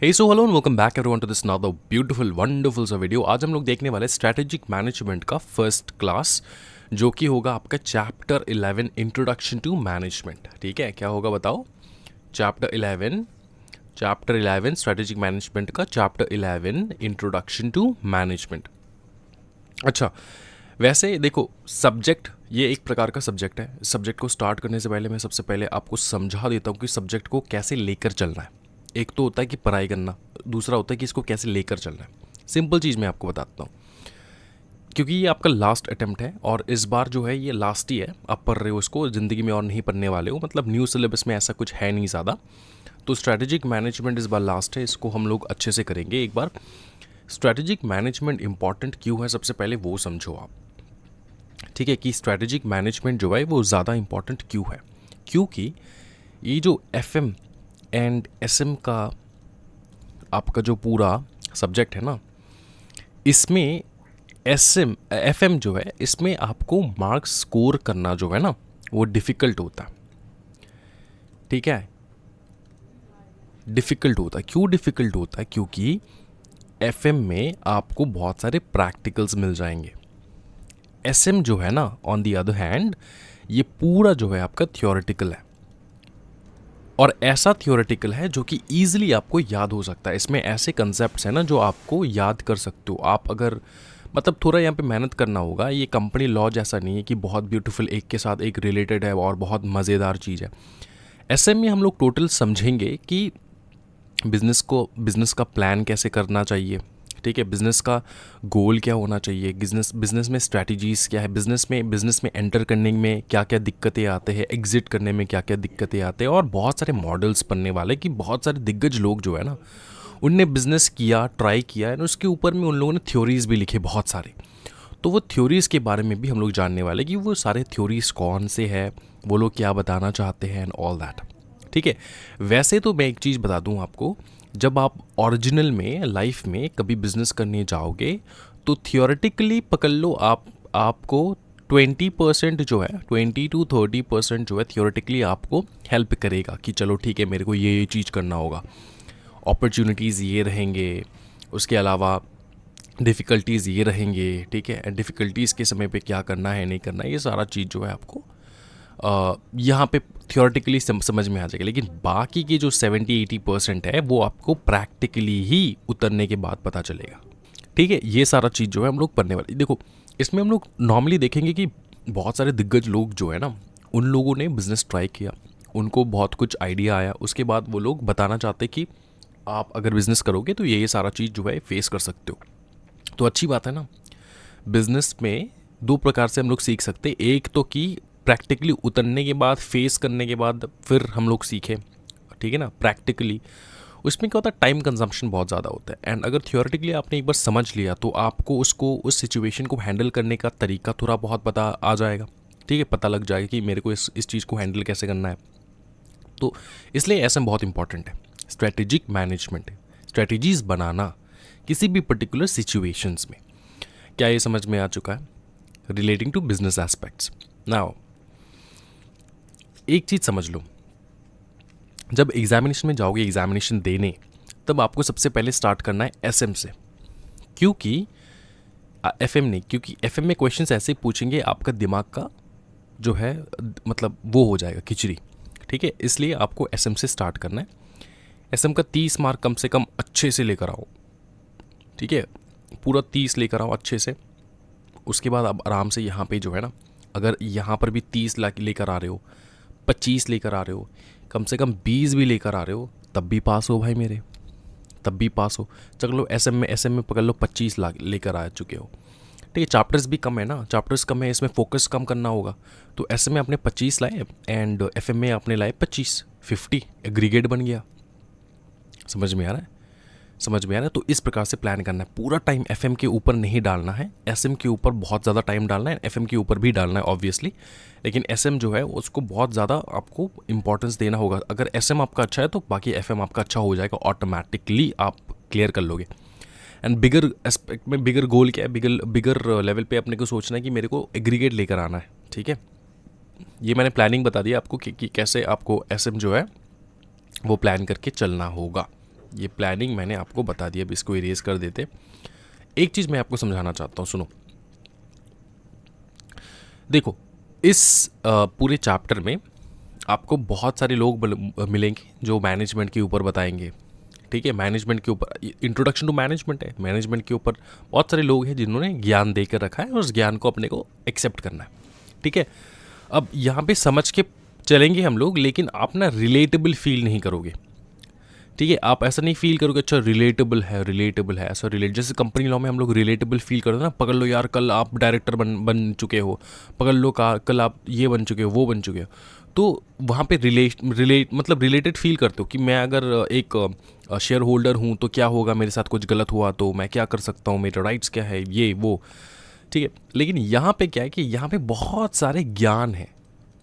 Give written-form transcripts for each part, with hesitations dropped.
Hey so hello and welcome back everyone to this another beautiful wonderful सा video. आज हम लोग देखने वाले स्ट्रैटेजिक मैनेजमेंट का फर्स्ट क्लास, जो कि होगा आपका चैप्टर 11 इंट्रोडक्शन टू मैनेजमेंट। ठीक है, क्या होगा बताओ? चैप्टर 11 स्ट्रैटेजिक मैनेजमेंट का चैप्टर 11 इंट्रोडक्शन टू मैनेजमेंट। अच्छा, वैसे देखो, सब्जेक्ट ये एक प्रकार का सब्जेक्ट है। सब्जेक्ट को स्टार्ट करने से पहले मैं सबसे पहले आपको समझा देता हूँ कि सब्जेक्ट को कैसे लेकर चलना है। एक तो होता है कि पढ़ाई करना, दूसरा होता है कि इसको कैसे लेकर चलना है। सिंपल चीज़ मैं आपको बताता हूँ, क्योंकि ये आपका लास्ट अटेम्प्ट है और इस बार जो है ये लास्ट ही है। आप पढ़ रहे हो इसको, ज़िंदगी में और नहीं पढ़ने वाले हो, मतलब न्यू सिलेबस में ऐसा कुछ है नहीं ज़्यादा। तो स्ट्रैटेजिक मैनेजमेंट इस बार लास्ट है, इसको हम लोग अच्छे से करेंगे एक बार। स्ट्रैटेजिक मैनेजमेंट इंपॉर्टेंट क्यों है, सबसे पहले वो समझो आप। ठीक है, कि स्ट्रैटेजिक मैनेजमेंट जो है वो ज़्यादा इंपॉर्टेंट क्यों है। क्योंकि ये जो FM एंड SM का आपका जो पूरा सब्जेक्ट है ना, इसमें FM जो है, इसमें आपको मार्क्स स्कोर करना जो है ना, वो डिफ़िकल्ट होता है। ठीक है, डिफ़िकल्ट होता है। क्यों डिफ़िकल्ट होता है? क्योंकि FM में आपको बहुत सारे प्रैक्टिकल्स मिल जाएंगे। SM जो है ना, ऑन दी अदर हैंड, ये पूरा जो है आपका थियोरेटिकल है, और ऐसा थियोरेटिकल है जो कि ईजिली आपको याद हो सकता है। इसमें ऐसे कंसेप्ट्स हैं ना जो आपको याद कर सकते हो आप, अगर मतलब थोड़ा यहाँ पे मेहनत करना होगा। ये कंपनी लॉ जैसा नहीं है कि बहुत ब्यूटीफुल एक के साथ एक रिलेटेड है और बहुत मज़ेदार चीज़ है। SM में हम लोग टोटल समझेंगे कि बिज़नेस का प्लान कैसे करना चाहिए। ठीक है, बिज़नेस का गोल क्या होना चाहिए, बिज़नेस में स्ट्रैटेजीज़ क्या है, बिज़नेस में एंटर करने में क्या क्या दिक्कतें आते हैं, एग्ज़िट करने में क्या क्या दिक्कतें आते हैं, और बहुत सारे मॉडल्स पढ़ने वाले कि बहुत सारे दिग्गज लोग जो है ना, उनने बिज़नेस किया, ट्राई किया है, उसके ऊपर में उन लोगों ने थ्योरीज़ भी लिखे बहुत सारे। तो वो थ्योरीज़ के बारे में भी हम लोग जानने वाले कि वो सारे थ्योरीज़ कौन से हैं, वो लोग क्या बताना चाहते हैं एंड ऑल दैट। ठीक है, वैसे तो मैं एक चीज़ बता दूं आपको, जब आप ओरिजिनल में लाइफ में कभी बिजनेस करने जाओगे तो थियोरेटिकली पकड़ लो आपको 20% जो है, 20 to 30% जो है थियोरेटिकली आपको हेल्प करेगा कि चलो ठीक है, मेरे को ये चीज़ करना होगा, अपॉर्चुनिटीज़ ये रहेंगे, उसके अलावा डिफ़िकल्टीज़ ये रहेंगे। ठीक है, एंड डिफ़िकल्टीज़ के समय पे क्या करना है नहीं करना है, ये सारा चीज़ जो है आपको यहाँ पे थियोरेटिकली समझ में आ जाएगा। लेकिन बाकी की जो 70-80% है वो आपको प्रैक्टिकली ही उतरने के बाद पता चलेगा। ठीक है, ये सारा चीज़ जो है हम लोग पढ़ने वाले। देखो, इसमें हम लोग नॉर्मली देखेंगे कि बहुत सारे दिग्गज लोग जो है ना, उन लोगों ने बिज़नेस ट्राई किया, उनको बहुत कुछ आइडिया आया, उसके बाद वो लोग बताना चाहते कि आप अगर बिज़नेस करोगे तो ये सारा चीज़ जो है फेस कर सकते हो। तो अच्छी बात है ना। बिज़नेस में दो प्रकार से हम लोग सीख सकते हैं। एक तो कि प्रैक्टिकली उतरने के बाद, फेस करने के बाद फिर हम लोग सीखें। ठीक है ना, प्रैक्टिकली उसमें क्या होता है, टाइम कंजम्पशन बहुत ज़्यादा होता है। एंड अगर थियोरेटिकली आपने एक बार समझ लिया तो आपको उसको, उस सिचुएशन को हैंडल करने का तरीका थोड़ा बहुत पता आ जाएगा। ठीक है, पता लग जाएगा कि मेरे को इस चीज़ को हैंडल कैसे करना है। तो इसलिए ऐसा बहुत इंपॉर्टेंट है स्ट्रैटेजिक मैनेजमेंट, स्ट्रैटेजीज़ बनाना किसी भी पर्टिकुलर सिचुएशंस में। क्या ये समझ में आ चुका है? Relating to business aspects. Now एक चीज़ समझ लो, जब एग्जामिनेशन में जाओगे एग्जामिनेशन देने, तब आपको सबसे पहले स्टार्ट करना है SM से। क्योंकि FM नहीं, क्योंकि FM में क्वेश्चंस ऐसे पूछेंगे आपका दिमाग का जो है, मतलब वो हो जाएगा खिचड़ी। ठीक है, इसलिए आपको SM से स्टार्ट करना है। SM का 30 मार्क कम से कम अच्छे से लेकर आओ। ठीक है, पूरा 30 लेकर आओ अच्छे से। उसके बाद आप आराम से यहाँ पे जो है ना, अगर यहाँ पर भी 30 लेकर आ रहे हो, 25 लेकर आ रहे हो, कम से कम 20 भी लेकर आ रहे हो, तब भी पास हो भाई मेरे, तब भी पास हो। चलो SM में पकड़ लो 25 लेकर आ चुके हो। ठीक है, चैप्टर्स भी कम है ना, चैप्टर्स कम है, इसमें फोकस कम करना होगा। तो SM में आपने 25 लाए एंड FM में आपने लाए 50 एग्रीगेट बन गया। समझ में आ रहा है? समझ में आ रहा है? तो इस प्रकार से प्लान करना है। पूरा टाइम FM के ऊपर नहीं डालना है, SM के ऊपर बहुत ज़्यादा टाइम डालना है, FM के ऊपर भी डालना है ऑब्वियसली, लेकिन SM जो है उसको बहुत ज़्यादा आपको इंपॉर्टेंस देना होगा। अगर SM आपका अच्छा है तो बाकी FM आपका अच्छा हो जाएगा, ऑटोमेटिकली आप क्लियर कर लोगे। एंड बिगर एस्पेक्ट में, बिगर गोल क्या है, बिगर लेवल पे अपने को सोचना है कि मेरे को एग्रीगेट लेकर आना है। ठीक है, ये मैंने प्लानिंग बता दी आपको कि कैसे आपको SM जो है वो प्लान करके चलना होगा। ये प्लानिंग मैंने आपको बता दिया, अब इसको इरेज कर देते। एक चीज़ मैं आपको समझाना चाहता हूँ, सुनो। देखो, इस पूरे चैप्टर में आपको बहुत सारे लोग मिलेंगे जो मैनेजमेंट के ऊपर बताएंगे, ठीक है। मैनेजमेंट के ऊपर इंट्रोडक्शन टू मैनेजमेंट है, मैनेजमेंट के ऊपर बहुत सारे लोग हैं जिन्होंने ज्ञान देकर रखा है और उस ज्ञान को अपने को एक्सेप्ट करना है, ठीक है। अब यहाँ पे समझ के चलेंगे हम लोग, लेकिन आप ना रिलेटेबल फील नहीं करोगे, ठीक है। आप ऐसा नहीं फील करोगे अच्छा रिलेटेबल है ऐसा जैसे कंपनी लॉ में हम लोग रिलेटेबल फील करते हैं ना, पकड़ लो यार कल आप डायरेक्टर बन चुके हो, पकड़ लो कल आप ये बन चुके हो, वो बन चुके हो, तो वहाँ पे मतलब रिलेटेड फील करते हो कि मैं अगर एक शेयर होल्डर हूँ तो क्या होगा, मेरे साथ कुछ गलत हुआ तो मैं क्या कर सकता हूँ, मेरे राइट्स क्या है, ये वो, ठीक है। लेकिन यहाँ पे क्या है कि यहाँ पे बहुत सारे ज्ञान है,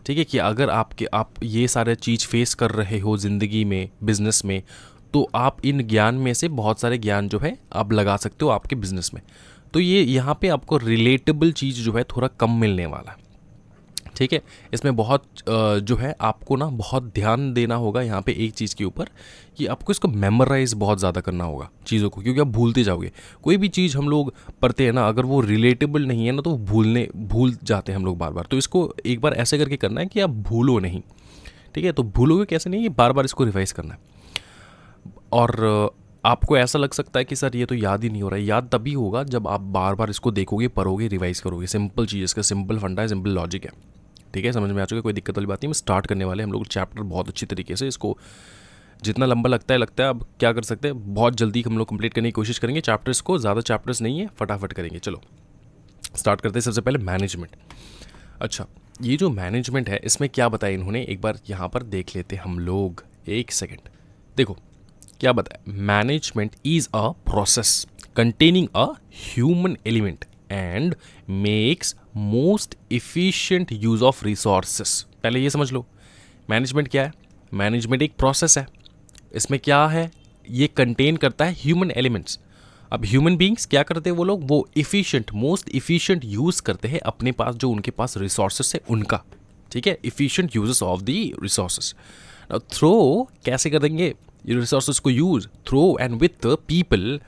ठीक है, कि अगर आप ये सारे चीज़ फेस कर रहे हो ज़िंदगी में, बिजनेस में, तो आप इन ज्ञान में से बहुत सारे ज्ञान जो है आप लगा सकते हो आपके बिजनेस में। तो ये यहाँ पे आपको रिलेटेबल चीज़ जो है थोड़ा कम मिलने वाला है, ठीक है। इसमें बहुत जो है आपको ना बहुत ध्यान देना होगा यहाँ पे एक चीज़ के ऊपर, कि आपको इसको मेमोराइज बहुत ज़्यादा करना होगा चीज़ों को, क्योंकि आप भूलते जाओगे। कोई भी चीज़ हम लोग पढ़ते हैं ना, अगर वो रिलेटेबल नहीं है ना तो भूल जाते हैं हम लोग बार बार। तो इसको एक बार ऐसे करके करना है कि आप भूलो नहीं, ठीक है। तो भूलोगे कैसे नहीं, बार बार इसको रिवाइज करना है। और आपको ऐसा लग सकता है कि सर ये तो याद ही नहीं हो रहा है, याद तभी होगा जब आप बार बार इसको देखोगे, पढ़ोगे, रिवाइज करोगे। सिंपल चीज़, इसका सिंपल फंडा है, सिंपल लॉजिक है, ठीक है। समझ में आ चुका है, कोई दिक्कत वाली बात नहीं। हम स्टार्ट करने वाले हम लोग चैप्टर बहुत अच्छी तरीके से। इसको जितना लंबा लगता है, अब क्या कर सकते हैं, बहुत जल्दी हम लोग कंप्लीट करने की कोशिश करेंगे चैप्टर्स को। ज़्यादा चैप्टर्स नहीं है, फटाफट करेंगे। चलो स्टार्ट करते हैं। सबसे पहले मैनेजमेंट। अच्छा, ये जो मैनेजमेंट है इसमें क्या बताया इन्होंने, एक बार यहाँ पर देख लेते हम लोग। एक सेकेंड, देखो क्या बताया। Management is a process containing a human element and makes most efficient use of resources. पहले ये समझ लो, मैनेजमेंट क्या है। मैनेजमेंट एक प्रोसेस है, इसमें क्या है, ये कंटेन करता है ह्यूमन एलिमेंट्स। अब ह्यूमन बींग्स क्या करते हैं, वो लोग वो इफिशिएंट, मोस्ट इफिशिएंट यूज करते हैं अपने पास जो उनके पास रिसोर्सेस है उनका, ठीक है। Efficient uses of the resources. Through कैसे करेंगे ये रिसोर्सेज को use, through and with people,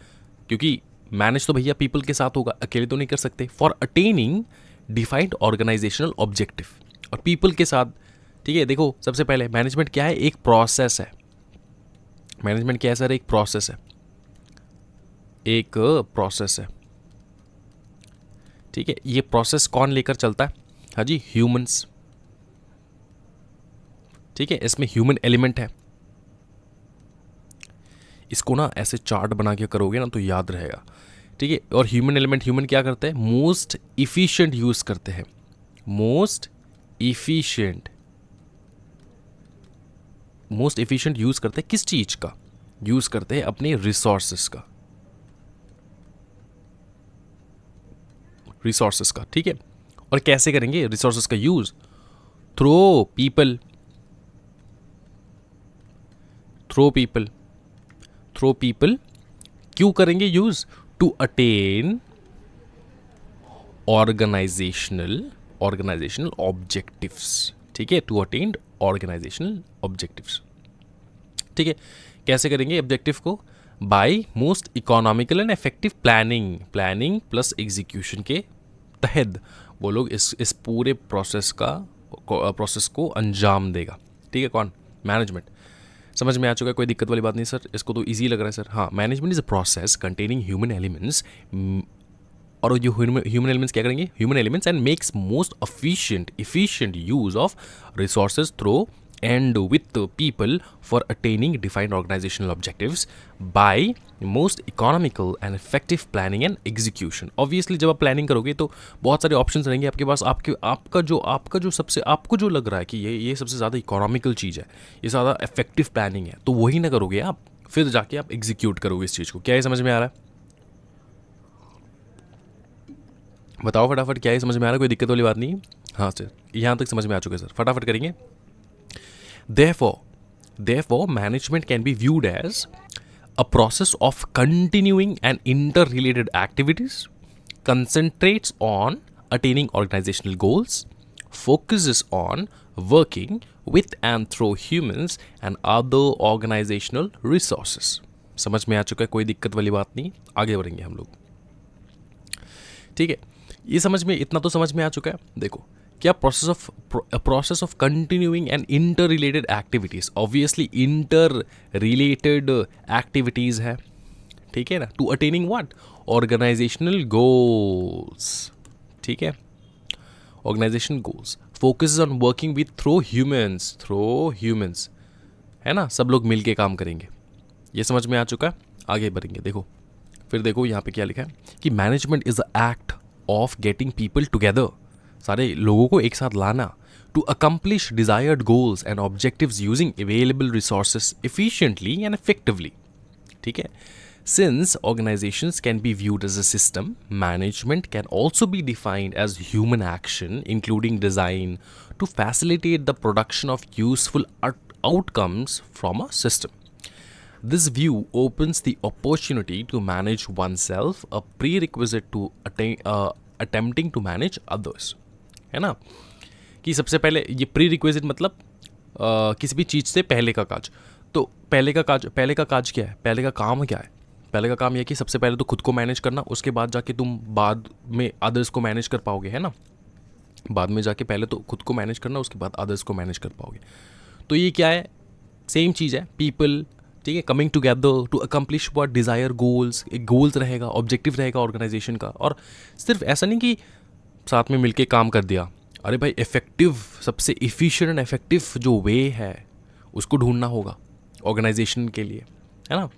क्योंकि मैनेज तो भैया पीपल के साथ होगा, अकेले तो नहीं कर सकते। For attaining defined organisational objective, और पीपल के साथ, ठीक है। देखो सबसे पहले मैनेजमेंट क्या है, एक प्रोसेस है। मैनेजमेंट क्या है सर, एक प्रोसेस है, एक प्रोसेस है, ठीक है। ये प्रोसेस कौन लेकर चलता है, हाँ जी, ह्यूमंस, ठीक है। इसमें ह्यूमन एलिमेंट है। इसको ना ऐसे चार्ट बना के करोगे ना तो याद रहेगा, ठीक है। और ह्यूमन एलिमेंट, ह्यूमन क्या करते हैं, मोस्ट इफिशिएंट यूज करते हैं, मोस्ट इफिशिएंट यूज करते हैं किस चीज का, यूज करते हैं अपने रिसोर्सेस का, ठीक है। और कैसे करेंगे रिसोर्सेस का यूज, थ्रो पीपल, क्यों करेंगे use, to attain organisational objectives, ठीक है। टू अटेन ऑर्गेनाइजेशनल ऑब्जेक्टिव्स, ठीक है। कैसे करेंगे ऑब्जेक्टिव को, by most economical and effective planning plus execution के तहत वो लोग इस पूरे प्रोसेस को अंजाम देगा, ठीक है। कौन, मैनेजमेंट। समझ में आ चुका है, कोई दिक्कत वाली बात नहीं सर, इसको तो इजी लग रहा है सर। हाँ, management is a process containing human elements, और जो ह्यूमन एलिमेंट्स क्या करेंगे, human elements and makes most efficient use of resources through and with people for attaining defined organisational objectives by most economical and effective planning and execution. Obviously जब आप planning करोगे तो बहुत सारे ऑप्शंस रहेंगे आपके पास, आपका जो सबसे आपको जो लग रहा है कि ये सबसे ज़्यादा इकोनॉमिकल चीज़ है, ये ज़्यादा इफेक्टिव प्लानिंग है, तो वही ना करोगे आप, फिर जाके आप एग्जीक्यूट करोगे इस चीज़ को। क्या ये समझ में आ रहा है, बताओ फटाफट, क्या ये समझ में आ रहा है, कोई दिक्कत वाली बात नहीं है। हाँ सर, यहाँ तक समझ में आ चुके सर, फटाफट करेंगे। Therefore, management can be viewed as a process of continuing and interrelated activities, concentrates on attaining organizational goals, focuses on working with and through humans and other organizational resources. समझ में आ चुका है, कोई दिक्कत वाली बात नहीं, आगे बढ़ेंगे हम लोग। ठीक है, ये समझ में, इतना तो समझ में आ चुका है। देखो क्या process of continuing and interrelated activities, obviously interrelated activities है, ठीक है ना, to attaining what, organisational goals. ठीक है, organisation goals focus on working with through humans, है ना, सब लोग मिलके काम करेंगे। ये समझ में आ चुका है, आगे बढ़ेंगे। देखो फिर देखो यहाँ पे क्या लिखा है कि management is the act of getting people together, सारे लोगों को एक साथ लाना, to accomplish desired goals and objectives using available resources efficiently and effectively. ठीक है, since organizations can be viewed as a system, management can also be defined as human action, including design to facilitate the production of useful outcomes from a system. This view opens the opportunity to manage oneself, a prerequisite to attempting to manage others. है ना, कि सबसे पहले ये pre requisite मतलब किसी भी चीज़ से पहले का काज। तो पहले का काज क्या है, पहले का काम क्या है? पहले का काम यह कि सबसे पहले तो खुद को मैनेज करना, उसके बाद जाके तुम बाद में अदर्स को मैनेज कर पाओगे, है ना। बाद में जाके पहले तो खुद को मैनेज करना, उसके बाद अदर्स को मैनेज कर पाओगे। तो ये क्या है, सेम चीज़ है, पीपल, ठीक है, coming together to accomplish what desire goals. एक गोल्स रहेगा, ऑब्जेक्टिव रहेगा ऑर्गेनाइजेशन का, और सिर्फ ऐसा नहीं कि साथ में मिलके काम कर दिया। अरे भाई इफेक्टिव, सबसे इफ़िशिएंट एंड इफेक्टिव जो वे है उसको ढूंढना होगा ऑर्गेनाइजेशन के लिए, है ना।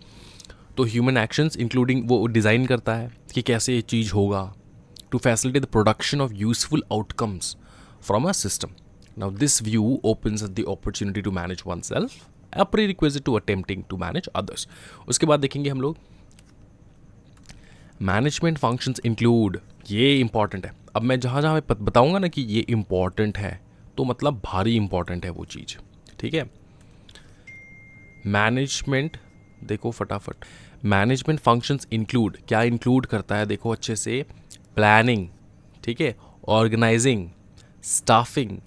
तो ह्यूमन एक्शंस इंक्लूडिंग वो डिज़ाइन करता है कि कैसे ये चीज़ होगा, to facilitate the production of useful outcomes from a system. Now this view opens the opportunity to manage oneself, a prerequisite to attempting to manage others. उसके बाद देखेंगे हम लोग मैनेजमेंट फंक्शंस इंक्लूड, ये इंपॉर्टेंट है। अब मैं जहाँ जहाँ मैं बताऊँगा ना कि ये इंपॉर्टेंट है, तो मतलब भारी इंपॉर्टेंट है वो चीज़, ठीक है। मैनेजमेंट, देखो फटाफट, मैनेजमेंट फंक्शंस इंक्लूड, क्या इंक्लूड करता है, देखो अच्छे से, प्लानिंग, ठीक है, ऑर्गेनाइजिंग, स्टाफिंग,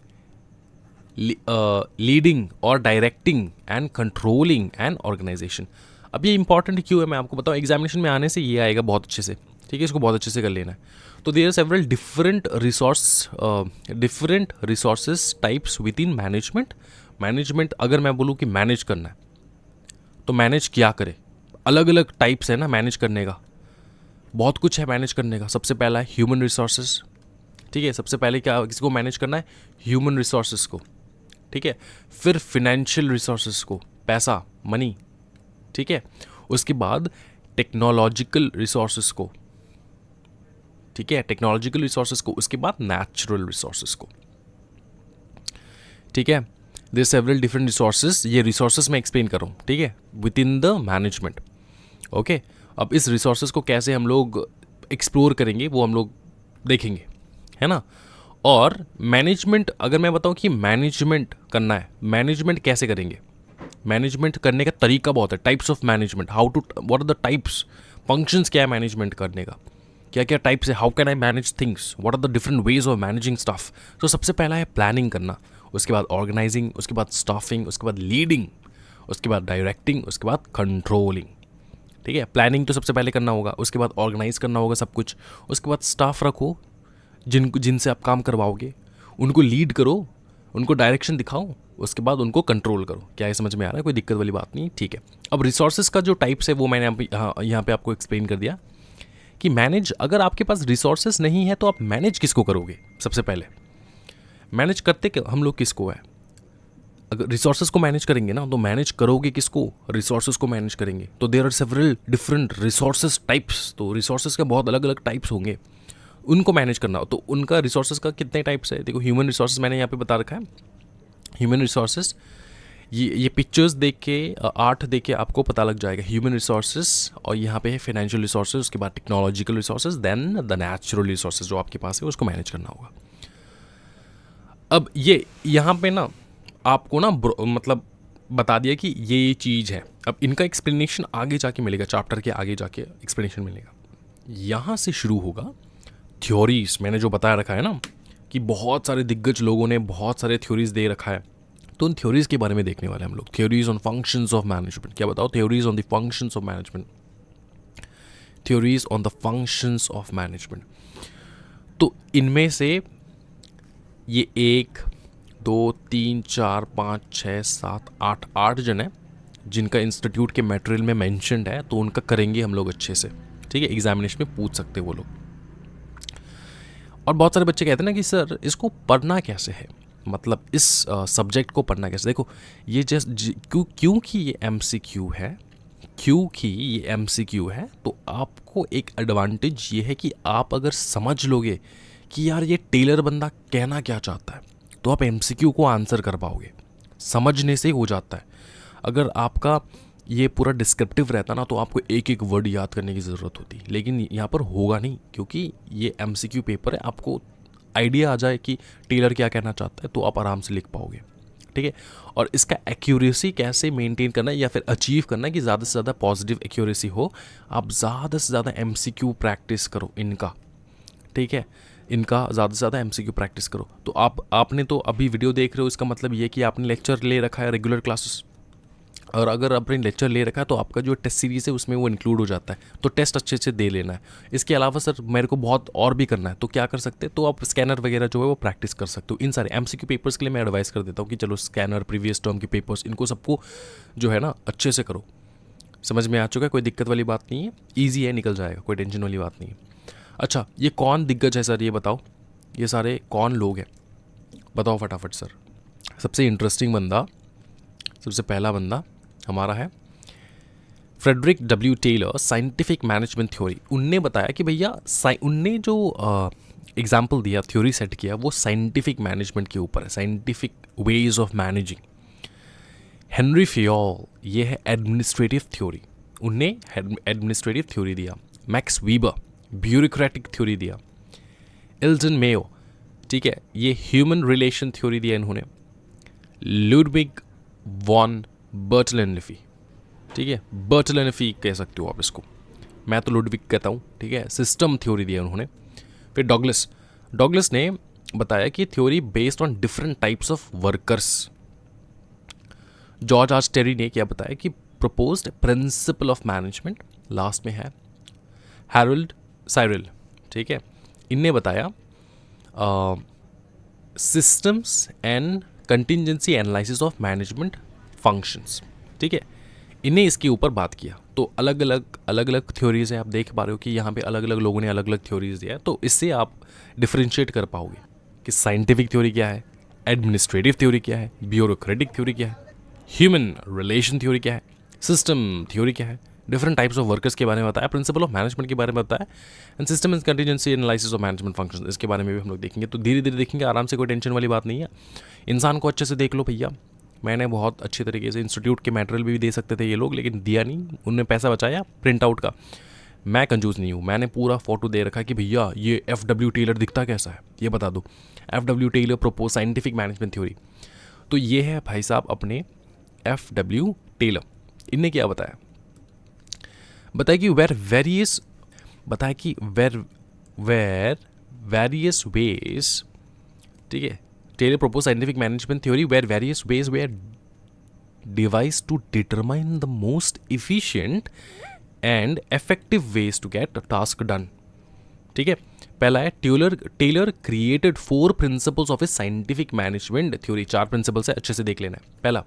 लीडिंग और directing and controlling and organisation. अब ये इंपॉर्टेंट क्यों है मैं आपको बताऊँ, एग्जामिनेशन में आने से ये आएगा बहुत अच्छे से, ठीक है, इसको बहुत अच्छे से कर लेना है। तो there are several different resources types within management. Management अगर मैं बोलूँ कि मैनेज करना है तो मैनेज क्या करे, अलग अलग टाइप्स है ना मैनेज करने का, बहुत कुछ है मैनेज करने का। सबसे पहला है ह्यूमन रिसोर्सेज, ठीक है, सबसे पहले क्या किसी को मैनेज करना है, ह्यूमन रिसोर्सेज को, ठीक है। फिर फिनेंशियल रिसोर्सेज को, पैसा, मनी, ठीक है। उसके बाद टेक्नोलॉजिकल रिसोर्सेज को, ठीक है, टेक्नोलॉजिकल रिसोर्सेज को, उसके बाद नेचुरल रिसोर्सेज को, ठीक है। देयर सेवरल डिफरेंट रिसोर्सेज, ये रिसोर्सेज मैं एक्सप्लेन कर रहा हूँ, ठीक है, with in the management, okay. अब इस रिसोर्सेज को कैसे हम लोग एक्सप्लोर करेंगे वो हम लोग देखेंगे, है ना। और मैनेजमेंट, अगर मैं बताऊँ कि मैनेजमेंट करना है, मैनेजमेंट कैसे करेंगे, मैनेजमेंट करने का तरीका बहुत है, types of management, how to, what are the types, functions क्या है मैनेजमेंट करने का, क्या क्या टाइप्स है, how can I manage things, what are the different ways of managing stuff. तो सबसे पहला है प्लानिंग करना, उसके बाद ऑर्गेनाइजिंग, उसके बाद स्टाफिंग, उसके बाद लीडिंग, उसके बाद डायरेक्टिंग, उसके बाद कंट्रोलिंग, ठीक है। प्लानिंग तो सबसे पहले करना होगा, उसके बाद ऑर्गेनाइज करना होगा सब कुछ, उसके बाद स्टाफ रखो जिनसे आप काम करवाओगे, उनको लीड करो, उनको डायरेक्शन दिखाओ, उसके बाद उनको कंट्रोल करो। क्या ये समझ में आ रहा है, कोई दिक्कत वाली बात नहीं, ठीक है। अब रिसोर्सेज का जो टाइप्स है वो मैंने यहाँ पे आपको एक्सप्लेन कर दिया कि मैनेज, अगर आपके पास रिसोर्सेज नहीं है तो आप मैनेज किसको करोगे। सबसे पहले मैनेज करते हम लोग किसको है, अगर रिसोर्सेज को मैनेज करेंगे ना तो मैनेज करोगे किसको, रिसोर्सेज को मैनेज करेंगे। तो there are several different resources types, तो रिसोर्सेज के बहुत अलग अलग टाइप्स होंगे, उनको मैनेज करना हो तो उनका रिसोर्सेज का कितने टाइप्स है। देखो ह्यूमन रिसोर्सेज मैंने यहाँ पे बता रखा है, ह्यूमन रिसोर्सेज, ये पिक्चर्स देख के, आर्ट देख के आपको पता लग जाएगा ह्यूमन रिसोर्सेज, और यहाँ पे है फाइनेंशियल रिसोर्सेज, उसके बाद technological resources, then the natural resources जो आपके पास है उसको मैनेज करना होगा। अब ये यहाँ पे ना आपको ना मतलब बता दिया कि ये चीज़ है। अब इनका एक्सप्लेनेशन आगे जाके मिलेगा, चैप्टर के आगे जाके एक्सप्लेनेशन मिलेगा। यहाँ से शुरू होगा थ्योरीज, मैंने जो बताया रखा है ना कि बहुत सारे दिग्गज लोगों ने बहुत सारे थ्योरीज दे रखा है, तो उन थ्योरीज़ के बारे में देखने वाले हम लोग। Theories on functions of management, क्या बताओ, theories on the functions of management, theories on the functions of management. तो इनमें से ये 1 2 3 4 5 6 7 8 8 जन है जिनका इंस्टीट्यूट के मटेरियल में मेंशन्ड है, तो उनका करेंगे हम लोग अच्छे से, ठीक है। एग्जामिनेशन में पूछ सकते वो लोग। और बहुत सारे बच्चे कहते हैं ना कि सर इसको पढ़ना कैसे है, मतलब इस सब्जेक्ट को पढ़ना कैसे। देखो ये क्योंकि ये MCQ है, क्योंकि ये MCQ है, तो आपको एक एडवांटेज ये है कि आप अगर समझ लोगे कि यार ये टेलर बंदा कहना क्या चाहता है, तो आप MCQ को आंसर कर पाओगे। समझने से हो जाता है। अगर आपका ये पूरा डिस्क्रिप्टिव रहता ना, तो आपको एक एक वर्ड याद करने की ज़रूरत होती, लेकिन यहाँ पर होगा नहीं, क्योंकि ये MCQ पेपर है। आपको आइडिया आ जाए कि टेलर क्या कहना चाहता है, तो आप आराम से लिख पाओगे, ठीक है। और इसका एक्यूरेसी कैसे मेंटेन करना है या फिर अचीव करना है कि ज़्यादा से ज़्यादा पॉजिटिव एक्यूरेसी हो, आप ज़्यादा से ज़्यादा MCQ प्रैक्टिस करो इनका, ठीक है। इनका ज़्यादा से ज़्यादा MCQ प्रैक्टिस करो। तो आपने तो अभी वीडियो देख रहे हो, इसका मतलब ये कि आपने लेक्चर ले रखा है रेगुलर क्लासेस, और अगर आपने लेक्चर ले रखा है तो आपका जो टेस्ट सीरीज़ है उसमें वो इंक्लूड हो जाता है, तो टेस्ट अच्छे से दे लेना है। इसके अलावा सर मेरे को बहुत और भी करना है, तो क्या कर सकते हैं, तो आप स्कैनर वगैरह जो है वो प्रैक्टिस कर सकते हो। इन सारे MCQ पेपर्स के लिए मैं एडवाइस कर देता हूँ कि चलो स्कैनर, प्रीवियस टर्म के पेपर्स, इनको सबको जो है ना अच्छे से करो। समझ में आ चुका है, कोई दिक्कत वाली बात नहीं है, ईजी है, निकल जाएगा, कोई टेंशन वाली बात नहीं है। अच्छा, ये कौन दिग्गज है सर, ये बताओ, ये सारे कौन लोग हैं, बताओ फटाफट सर। सबसे इंटरेस्टिंग बंदा, सबसे पहला बंदा हमारा है Frederick W. Taylor, scientific management theory. उनने बताया कि भैया उनने जो एग्जाम्पल दिया, थ्योरी सेट किया, वो साइंटिफिक मैनेजमेंट के ऊपर है, scientific ways of managing. Henri Fayol, ये है एडमिनिस्ट्रेटिव थ्योरी, उनने एडमिनिस्ट्रेटिव थ्योरी दिया। मैक्स वीबर, ब्यूरोक्रेटिक थ्योरी दिया। एल्टन मेयो, ठीक है, ये ह्यूमन रिलेशन थ्योरी दिया इन्होंने। लुडविग वॉन बर्टलेनेफी, ठीक है, बर्टलेनेफी कह सकते हो आप इसको, मैं तो लुडविग कहता हूँ, ठीक है। सिस्टम थ्योरी दिया उन्होंने। फिर डॉगलस ने बताया कि theory based on different types of workers. George R Terry ने क्या बताया कि proposed principle of management. Last में है हैरोल्ड साइरल, ठीक है, इनने बताया systems and contingency analysis of management functions, ठीक है, इन्हें इसके ऊपर बात किया। तो अलग अलग थ्योरीज है, आप देख पा रहे हो कि यहाँ पे अलग अलग लोगों ने अलग अलग थ्योरीज दिया है। तो इससे आप डिफरेंशिएट कर पाओगे कि साइंटिफिक थ्योरी क्या है, एडमिनिस्ट्रेटिव थ्योरी क्या है, ब्यूरोक्रेटिक थ्योरी क्या है, ह्यूमन रिलेशन थ्योरी क्या है, सिस्टम थ्योरी क्या है, डिफरेंट टाइप्स ऑफ वर्कर्स के बारे में बताया, प्रिंसिपल ऑफ मैनेजमेंट के बारे में बताया, and system and contingency analysis of management function, इसके बारे में भी हम लोग देखेंगे। तो धीरे धीरे देखेंगे, आराम से, कोई टेंशन वाली बात नहीं है। इंसान को अच्छे से देख लो भैया। मैंने बहुत अच्छे तरीके से इंस्टीट्यूट के मटेरियल भी दे सकते थे ये लोग, लेकिन दिया नहीं, उनने पैसा बचाया प्रिंट आउट का। मैं कंजूस नहीं हूँ, मैंने पूरा फोटो दे रखा कि भैया ये FW टेलर दिखता कैसा है, ये बता दो। FW Taylor propose scientific management theory. तो ये है भाई साहब अपने FW टेलर। इनने क्या बताया कि वेर वेरियस वेज, ठीक है, Taylor propose scientific management theory were various ways were devise to determine the most efficient and effective ways to get task done, ठीक है। पहला है Taylor created 4 principles of a scientific management theory. 4 principles है, अच्छे से देख लेना है। पहला,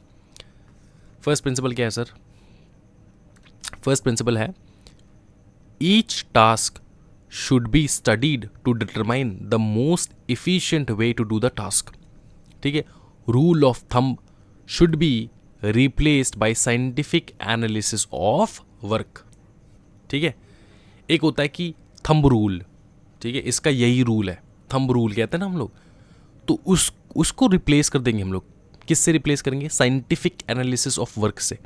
फर्स्ट प्रिंसिपल क्या है सर? फर्स्ट प्रिंसिपल है each task should be studied to determine the most efficient way to do the task, ठीक है। Rule of thumb should be replaced by scientific analysis of work, ठीक है। एक होता है कि थंब रूल, ठीक है, इसका यही रूल है, थंब रूल कहते हैं ना हम लोग। तो उसको रिप्लेस कर देंगे हम लोग। किससे रिप्लेस करेंगे? साइंटिफिक एनालिसिस ऑफ वर्क से।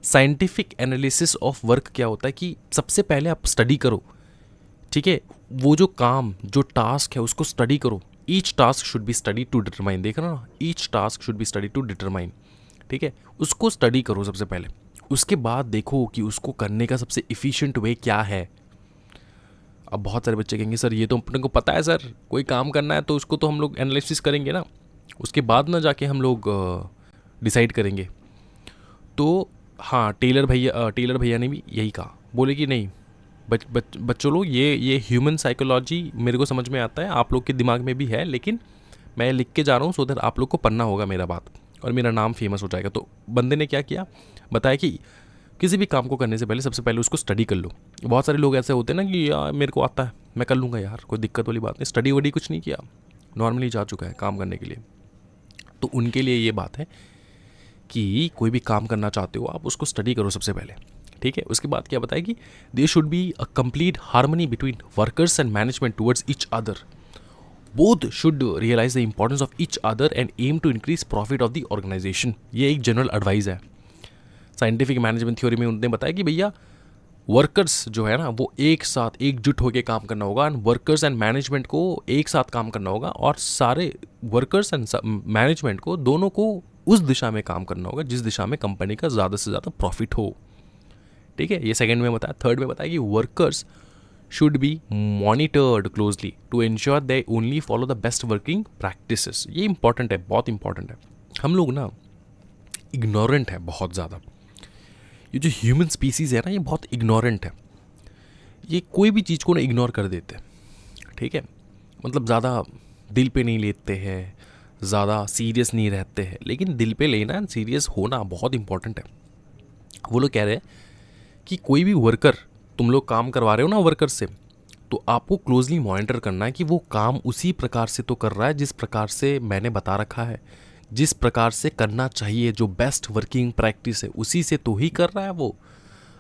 साइंटिफिक एनालिसिस ऑफ वर्क क्या होता है कि सबसे पहले आप स्टडी करो, ठीक है, वो जो काम, जो टास्क है उसको स्टडी करो। Each task should be study to determine, देख रहे हो ना, each task should be study to determine, ठीक है। उसको स्टडी करो सबसे पहले, उसके बाद देखो कि उसको करने का सबसे इफ़िशिएंट वे क्या है। अब बहुत सारे बच्चे कहेंगे सर ये तो अपने को पता है सर, कोई काम करना है तो उसको तो हम लोग एनालिसिस करेंगे ना, उसके बाद ना जाके हम लोग डिसाइड करेंगे। तो हाँ, टेलर भैया ने भी यही कहा, बोले कि नहीं बच्चों लोग, ये ह्यूमन साइकोलॉजी मेरे को समझ में आता है, आप लोग के दिमाग में भी है, लेकिन मैं लिख के जा रहा हूँ सो दैट आप लोग को पढ़ना होगा मेरा बात, और मेरा नाम फेमस हो जाएगा। तो बंदे ने क्या किया, बताया कि किसी भी काम को करने से पहले सबसे पहले उसको स्टडी कर लो। बहुत सारे लोग ऐसे होते हैं ना कि यार मेरे को आता है, मैं कर लूँगा यार, कोई दिक्कत वाली बात नहीं, स्टडी वडी कुछ नहीं किया, नॉर्मली जा चुका है काम करने के लिए। तो उनके लिए ये बात है कि कोई भी काम करना चाहते हो आप, उसको स्टडी करो सबसे पहले, ठीक है। उसके बाद क्या बताया कि there should be a complete harmony between workers and management towards each other, both should realise the importance of each other and aim to increase profit of the organisation. ये एक जनरल एडवाइस है। Scientific management theory में उन्होंने बताया कि भैया workers जो है ना वो एक साथ एकजुट होकर काम करना होगा, एंड वर्कर्स एंड मैनेजमेंट को एक साथ काम करना होगा, और सारे वर्कर्स एंड मैनेजमेंट को दोनों को उस दिशा में काम करना होगा जिस दिशा में कंपनी का ज़्यादा से ज़्यादा प्रॉफिट हो, ठीक है। ये सेकंड में बताया। थर्ड में बताया कि workers should be monitored closely to ensure they only follow the best working practices. ये इंपॉर्टेंट है, बहुत इंपॉर्टेंट है। हम लोग ना इग्नोरेंट है बहुत ज़्यादा, ये जो ह्यूमन स्पीसीज़ है ना ये बहुत इग्नोरेंट है, ये कोई भी चीज़ को ना इग्नोर कर देते हैं, ठीक है। मतलब ज़्यादा दिल पे नहीं लेते हैं, ज़्यादा सीरियस नहीं रहते हैं, लेकिन दिल पे लेना, सीरियस होना बहुत इंपॉर्टेंट है। वो लोग कह रहे हैं कि कोई भी वर्कर, तुम लोग काम करवा रहे हो ना वर्कर से, तो आपको क्लोजली मॉनिटर करना है कि वो काम उसी प्रकार से तो कर रहा है जिस प्रकार से मैंने बता रखा है, जिस प्रकार से करना चाहिए, जो बेस्ट वर्किंग प्रैक्टिस है उसी से तो ही कर रहा है वो।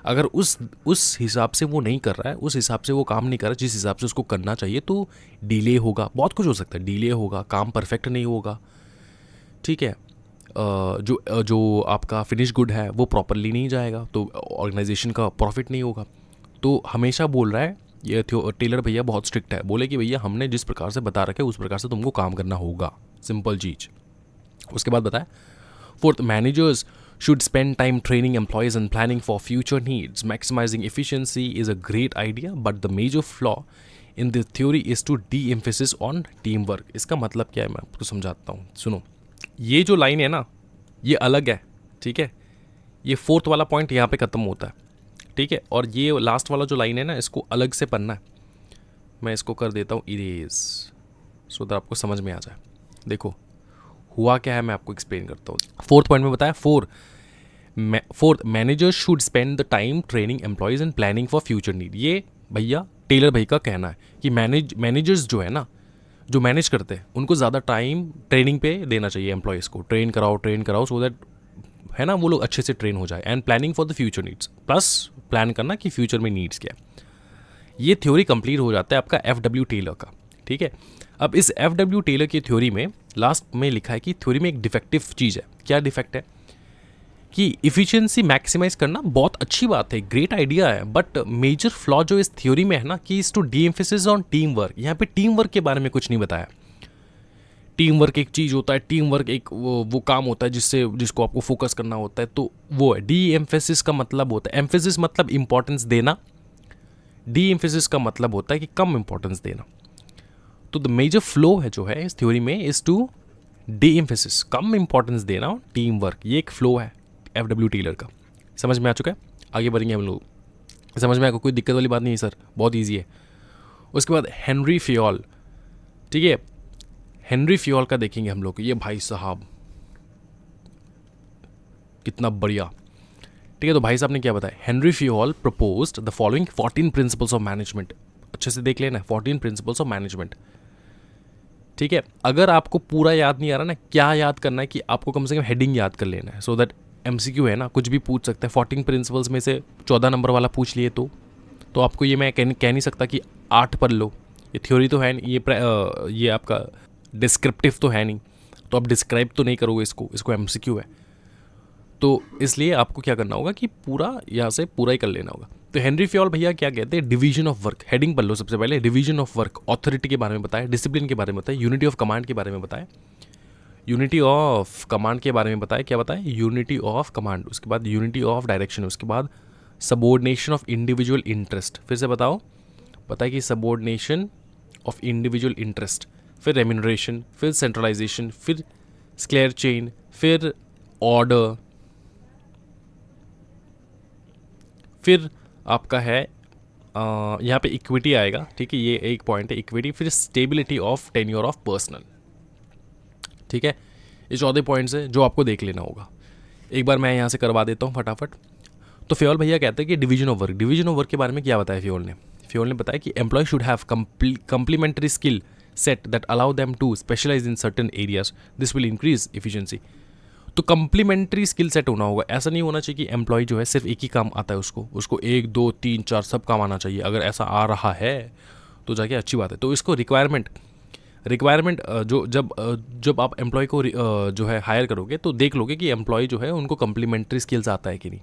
अगर उस हिसाब से वो नहीं कर रहा है, उस हिसाब से वो काम नहीं कर रहा है जिस हिसाब से उसको करना चाहिए, तो डिले होगा, बहुत कुछ हो सकता है, डिले होगा, काम परफेक्ट नहीं होगा, ठीक है। जो आपका फिनिश गुड है वो प्रॉपरली नहीं जाएगा, तो ऑर्गेनाइजेशन का प्रॉफिट नहीं होगा। तो हमेशा बोल रहा है ये टेलर भैया, बहुत स्ट्रिक्ट है, बोले कि भैया हमने जिस प्रकार से बता रखा है उस प्रकार से तुमको काम करना होगा, सिंपल चीज़। उसके बाद बताया fourth, managers should spend time training employees and planning for future needs. Maximizing efficiency is a great idea, but the major flaw in the theory is to de-emphasis on teamwork. इसका मतलब क्या है मैं आपको समझाता हूँ, सुनो। ये जो लाइन है ना ये अलग है, ठीक है। ये फोर्थ वाला पॉइंट यहाँ पे ख़त्म होता है, ठीक है। और ये लास्ट वाला जो लाइन है ना इसको अलग से पढ़ना है। मैं इसको कर देता हूँ इरेज, सो दैट आपको समझ में आ जाए। देखो हुआ क्या है, मैं आपको एक्सप्लेन करता हूँ। फोर्थ पॉइंट में बताया, fourth managers should spend the time training employees and planning for future need. ये भैया टेलर भाई का कहना है कि मैनेजर्स जो है ना, जो मैनेज करते हैं उनको ज़्यादा टाइम ट्रेनिंग पे देना चाहिए, एम्प्लॉयज़ को ट्रेन कराओ सो दैट है ना वो लोग अच्छे से ट्रेन हो जाए, and planning for the future needs, plus plan करना कि फ्यूचर में नीड्स क्या है। ये थ्योरी कंप्लीट हो जाता है आपका एफ.डब्ल्यू. टेलर का, ठीक है। अब इस एफ.डब्ल्यू. टेलर की थ्योरी में लास्ट में लिखा है कि थ्योरी में एक डिफेक्टिव चीज़ है। क्या डिफेक्ट है कि इफ़िशियंसी मैक्सिमाइज करना बहुत अच्छी बात है, ग्रेट आइडिया है, बट मेजर फ्लॉ जो इस थ्योरी में है ना कि is to deemphasis on team work. यहाँ पे टीम वर्क के बारे में कुछ नहीं बताया। टीम वर्क एक चीज़ होता है, टीम वर्क एक वो काम होता है जिसको आपको फोकस करना होता है, तो वो है। डी एम्फेसिस का मतलब होता है, एम्फेसिस मतलब इंपॉर्टेंस देना, डी एम्फेसिस का मतलब होता है कि कम इंपॉर्टेंस देना। तो द मेजर फ्लो है जो है इस थ्योरी में इज टू डी एम्फेसिस, कम इंपॉर्टेंस देना, टीम वर्क। ये एक फ्लो है एफ.डब्ल्यू. टेलर का। समझ में आ चुका है? आगे बढ़ेंगे हम लोग। समझ में आएगा, कोई दिक्कत वाली बात नहीं है सर, बहुत ईजी है। उसके बाद हेनरी फियोल, ठीक है। हेनरी फियोल का देखेंगे हम लोग। ये भाई साहब कितना बढ़िया, ठीक है। तो भाई साहब ने क्या बताया, Henri Fayol proposed the following 14 principles of management. अच्छे से देख लेना, 14 प्रिंसिपल्स ऑफ मैनेजमेंट, ठीक है। अगर आपको पूरा याद नहीं आ रहा ना, क्या याद करना है कि आपको कम से कम हेडिंग याद कर लेना है, सो दैट एमसीक्यू है ना, कुछ भी पूछ सकता है। 14 प्रिंसिपल्स में से 14 नंबर वाला पूछ लिए तो आपको ये मैं कह नहीं सकता कि 8 पढ़ लो। ये थ्योरी तो है नहीं, ये आपका डिस्क्रिप्टिव तो है नहीं, तो आप डिस्क्राइब तो नहीं करोगे इसको एमसीक्यू है। तो इसलिए आपको क्या करना होगा कि पूरा यहाँ से पूरा ही कर लेना होगा। तो हेनरी फियोल भैया क्या कहते हैं, डिवीजन ऑफ वर्क। हेडिंग पढ़ लो सबसे पहले, डिवीजन ऑफ वर्क। ऑथोरिटी के बारे में बताया, डिसिप्लिन के बारे में बताया, यूनिटी ऑफ कमांड के बारे में बताया, यूनिटी ऑफ कमांड के बारे में बताया। क्या बताया, यूनिटी ऑफ कमांड। उसके बाद यूनिटी ऑफ डायरेक्शन। उसके बाद सबॉर्डिनेशन ऑफ इंडिविजुअल इंटरेस्ट। फिर से बताओ, बताया कि सबॉर्डिनेशन ऑफ इंडिविजुअल इंटरेस्ट, फिर रेम्यूनरेशन, फिर सेंट्रलाइजेशन, फिर स्क्लेयर चेन, फिर ऑर्डर, फिर आपका है यहाँ पे इक्विटी आएगा, ठीक है, ये एक पॉइंट है इक्विटी, फिर stability of tenure of personal, ठीक है। ये 14 पॉइंट्स है जो आपको देख लेना होगा। एक बार मैं यहाँ से करवा देता हूँ फटाफट। तो फ्योल भैया कहते हैं कि डिवीजन ऑफ वर्क के बारे में क्या बताया फ्योल ने बताया कि employee should have complementary skill set that allow them to specialise in certain areas, this will increase efficiency. तो कंप्लीमेंट्री स्किल सेट होना होगा, ऐसा नहीं होना चाहिए कि एम्प्लॉय जो है सिर्फ एक ही काम आता है उसको 1 2 3 4 सब काम आना चाहिए। अगर ऐसा आ रहा है तो जाके अच्छी बात है। तो इसको रिक्वायरमेंट जो जब आप एम्प्लॉय को जो है हायर करोगे तो देख लोगे कि एम्प्लॉय जो है उनको कंप्लीमेंट्री स्किल्स आता है कि नहीं,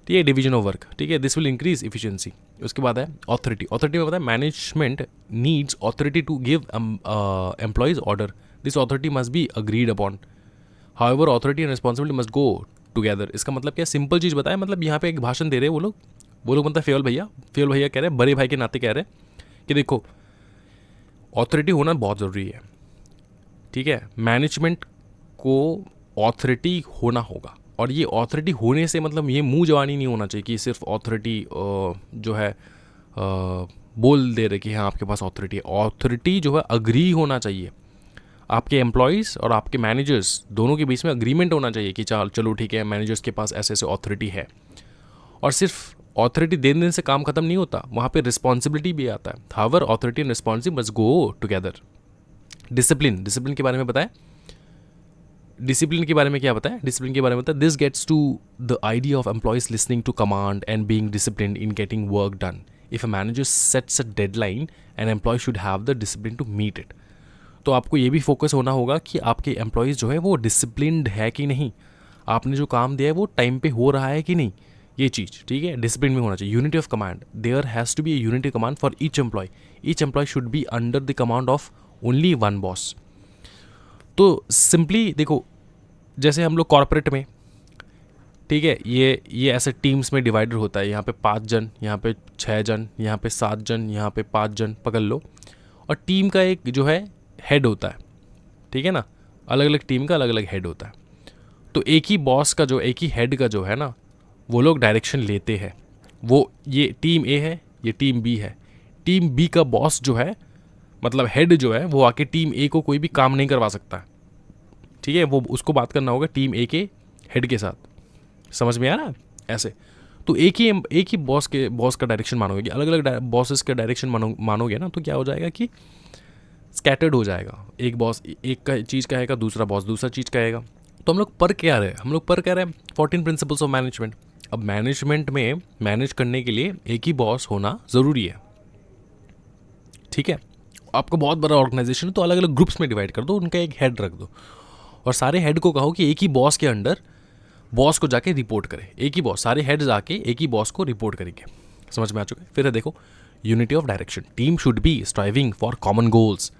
ठीक है। डिवीजन ऑफ वर्क, ठीक है, दिस विल इंक्रीज एफिशिएंसी। उसके बाद है ऑथोरिटी में पता है management needs authority to give employees order, this authority must be agreed upon, however authority and responsibility must go together. इसका मतलब क्या, सिंपल चीज़ बताया, मतलब यहाँ पे एक भाषण दे रहे हैं वो लोग मतलब फ्योल भैया कह रहे हैं, बड़े भाई के नाते कह रहे हैं कि देखो ऑथोरिटी होना बहुत ज़रूरी है, ठीक है। मैनेजमेंट को ऑथोरिटी होना होगा, और ये ऑथोरिटी होने से मतलब ये मुंह जवानी नहीं होना चाहिए कि सिर्फ ऑथोरिटी जो है बोल दे रहे कि हाँ आपके पास ऑथोरिटी है। ऑथोरिटी जो है अग्री होना चाहिए, आपके एम्प्लॉयज़ और आपके मैनेजर्स दोनों के बीच में अग्रीमेंट होना चाहिए कि चलो ठीक है मैनेजर्स के पास ऐसे ऐसे ऑथोरिटी है। और सिर्फ ऑथोरिटी देने से काम खत्म नहीं होता, वहाँ पे रिस्पॉन्सिबिलिटी भी आता है। However authority and responsibility must go together. Discipline के बारे में बताया, डिसिप्लिन के बारे में क्या बताया, डिसिप्लिन के बारे में बताया this gets to the idea of employees listening to command and being disciplined in getting work done. If a manager sets a deadline and employee should have the discipline to meet it. तो आपको ये भी focus होना होगा कि आपके employees जो है वो डिसिप्लिन्ड है कि नहीं, आपने जो काम दिया है वो टाइम पे हो रहा है कि नहीं, ये चीज़, ठीक है। डिसिप्लिन में होना चाहिए। Unity of command, there has to be a unity command for each employee should be under the command of only one boss. तो सिंपली देखो, जैसे हम लोग कॉर्पोरेट में, ठीक है, ये ऐसे टीम्स में डिवाइडर होता है, यहाँ पे 5 जन, यहाँ पे 6 जन, यहाँ पे 7 जन, यहाँ पे 5 जन पकड़ लो, और टीम का एक जो है हेड होता है, ठीक है ना, अलग अलग टीम का अलग अलग हेड होता है। तो एक ही हेड का जो है ना, वो लोग डायरेक्शन लेते हैं। वो ये टीम ए है, ये टीम बी है, टीम बी का बॉस जो है मतलब हेड जो है वो आके टीम ए को कोई भी काम नहीं करवा सकता, ठीक है। वो उसको बात करना होगा टीम ए के हेड के साथ, समझ में आ रहा है ऐसे। तो एक ही बॉस का डायरेक्शन मानोगे, अलग अलग बॉसेस का डायरेक्शन मानोगे ना, तो क्या हो जाएगा कि स्कैटर्ड हो जाएगा। एक बॉस एक का चीज़ कहेगा, दूसरा बॉस दूसरा चीज़ कहेगा। तो हम लोग पर कह रहे हैं 14 प्रिंसिपल्स ऑफ मैनेजमेंट। अब मैनेजमेंट में मैनेज करने के लिए एक ही बॉस होना ज़रूरी है, ठीक है। आपका बहुत बड़ा ऑर्गेनाइजेशन है तो अलग अलग ग्रुप्स में डिवाइड कर दो, उनका एक हेड रख दो, और सारे हेड को कहो कि एक ही बॉस के अंडर बॉस को जाके रिपोर्ट करे। एक ही बॉस, सारे हेड्स आके एक ही बॉस को रिपोर्ट करेंगे। समझ में आ चुका है। फिर है देखो unity of direction, team should be striving for common goals.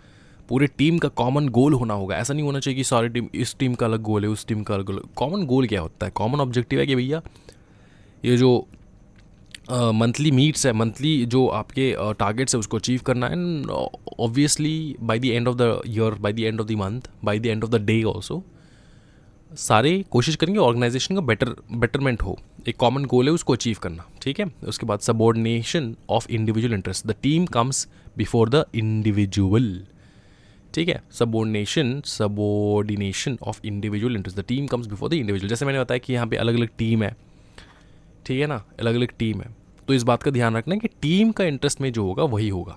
पूरे टीम का कॉमन गोल होना होगा। ऐसा नहीं होना चाहिए कि सारी टीम, इस टीम का अलग गोल है, उस टीम का अलग गोल। कॉमन गोल क्या होता है? कॉमन ऑब्जेक्टिव है कि भैया ये जो मंथली मीट्स है, मंथली जो आपके टारगेट्स है उसको अचीव करना है। And obviously by the end of the year, by the end of the month, by the end of the day also सारे कोशिश करेंगे ऑर्गेनाइजेशन का बेटरमेंट हो। एक कॉमन गोल है उसको अचीव करना, ठीक है। उसके बाद subordination of individual interest, the team comes before the individual, ठीक है। Subordination of individual interest, the team comes before the individual. जैसे मैंने बताया कि यहाँ पे अलग अलग टीम है, ठीक है ना, अलग अलग टीम है, तो इस बात का ध्यान रखना कि टीम का इंटरेस्ट में जो होगा वही होगा,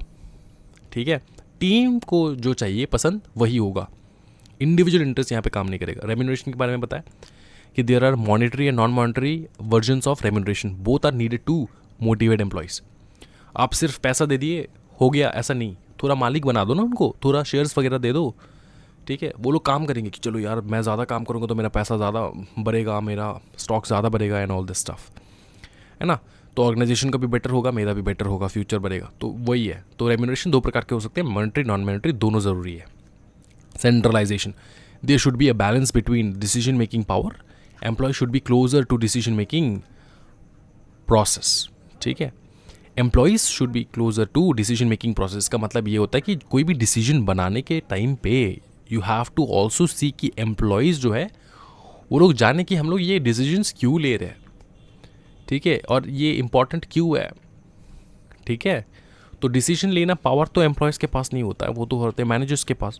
ठीक है। टीम को जो चाहिए पसंद वही होगा, इंडिविजुअल इंटरेस्ट यहाँ पे काम नहीं करेगा। रेम्यूनरेशन के बारे में बताया कि there are monetary and non monetary versions of remuneration, both are needed to motivate employees. आप सिर्फ पैसा दे दिए हो गया, ऐसा नहीं, थोड़ा मालिक बना दो ना उनको, थोड़ा शेयर्स वगैरह दे दो, ठीक है। वो लोग काम करेंगे कि चलो यार मैं ज़्यादा काम करूँगा तो मेरा पैसा ज़्यादा बढ़ेगा, मेरा स्टॉक ज़्यादा बढ़ेगा एंड ऑल दिस स्टफ, है ना। तो ऑर्गेनाइजेशन का भी बेटर होगा, मेरा भी बेटर होगा, फ्यूचर बढ़ेगा। तो वही है। तो रेम्यूनरेशन 2 प्रकार के हो सकते हैं, मॉनिटरी नॉन मॉनिटरी, दोनों ज़रूरी है। Centralisation, there should be a balance between decision making power, employee should be closer to decision making process, ठीक है। Employees should be closer to decision making process का मतलब ये होता है कि कोई भी डिसीजन बनाने के टाइम पे you have to also see कि एम्प्लॉयज़ जो है वो लोग जाने कि हम लोग ये डिसीजंस क्यों ले रहे हैं, ठीक है, और ये इम्पॉर्टेंट क्यों है, ठीक है। तो डिसीजन लेना पावर तो एम्प्लॉयज़ के पास नहीं होता है, वो तो होते हैं मैनेजर्स के पास।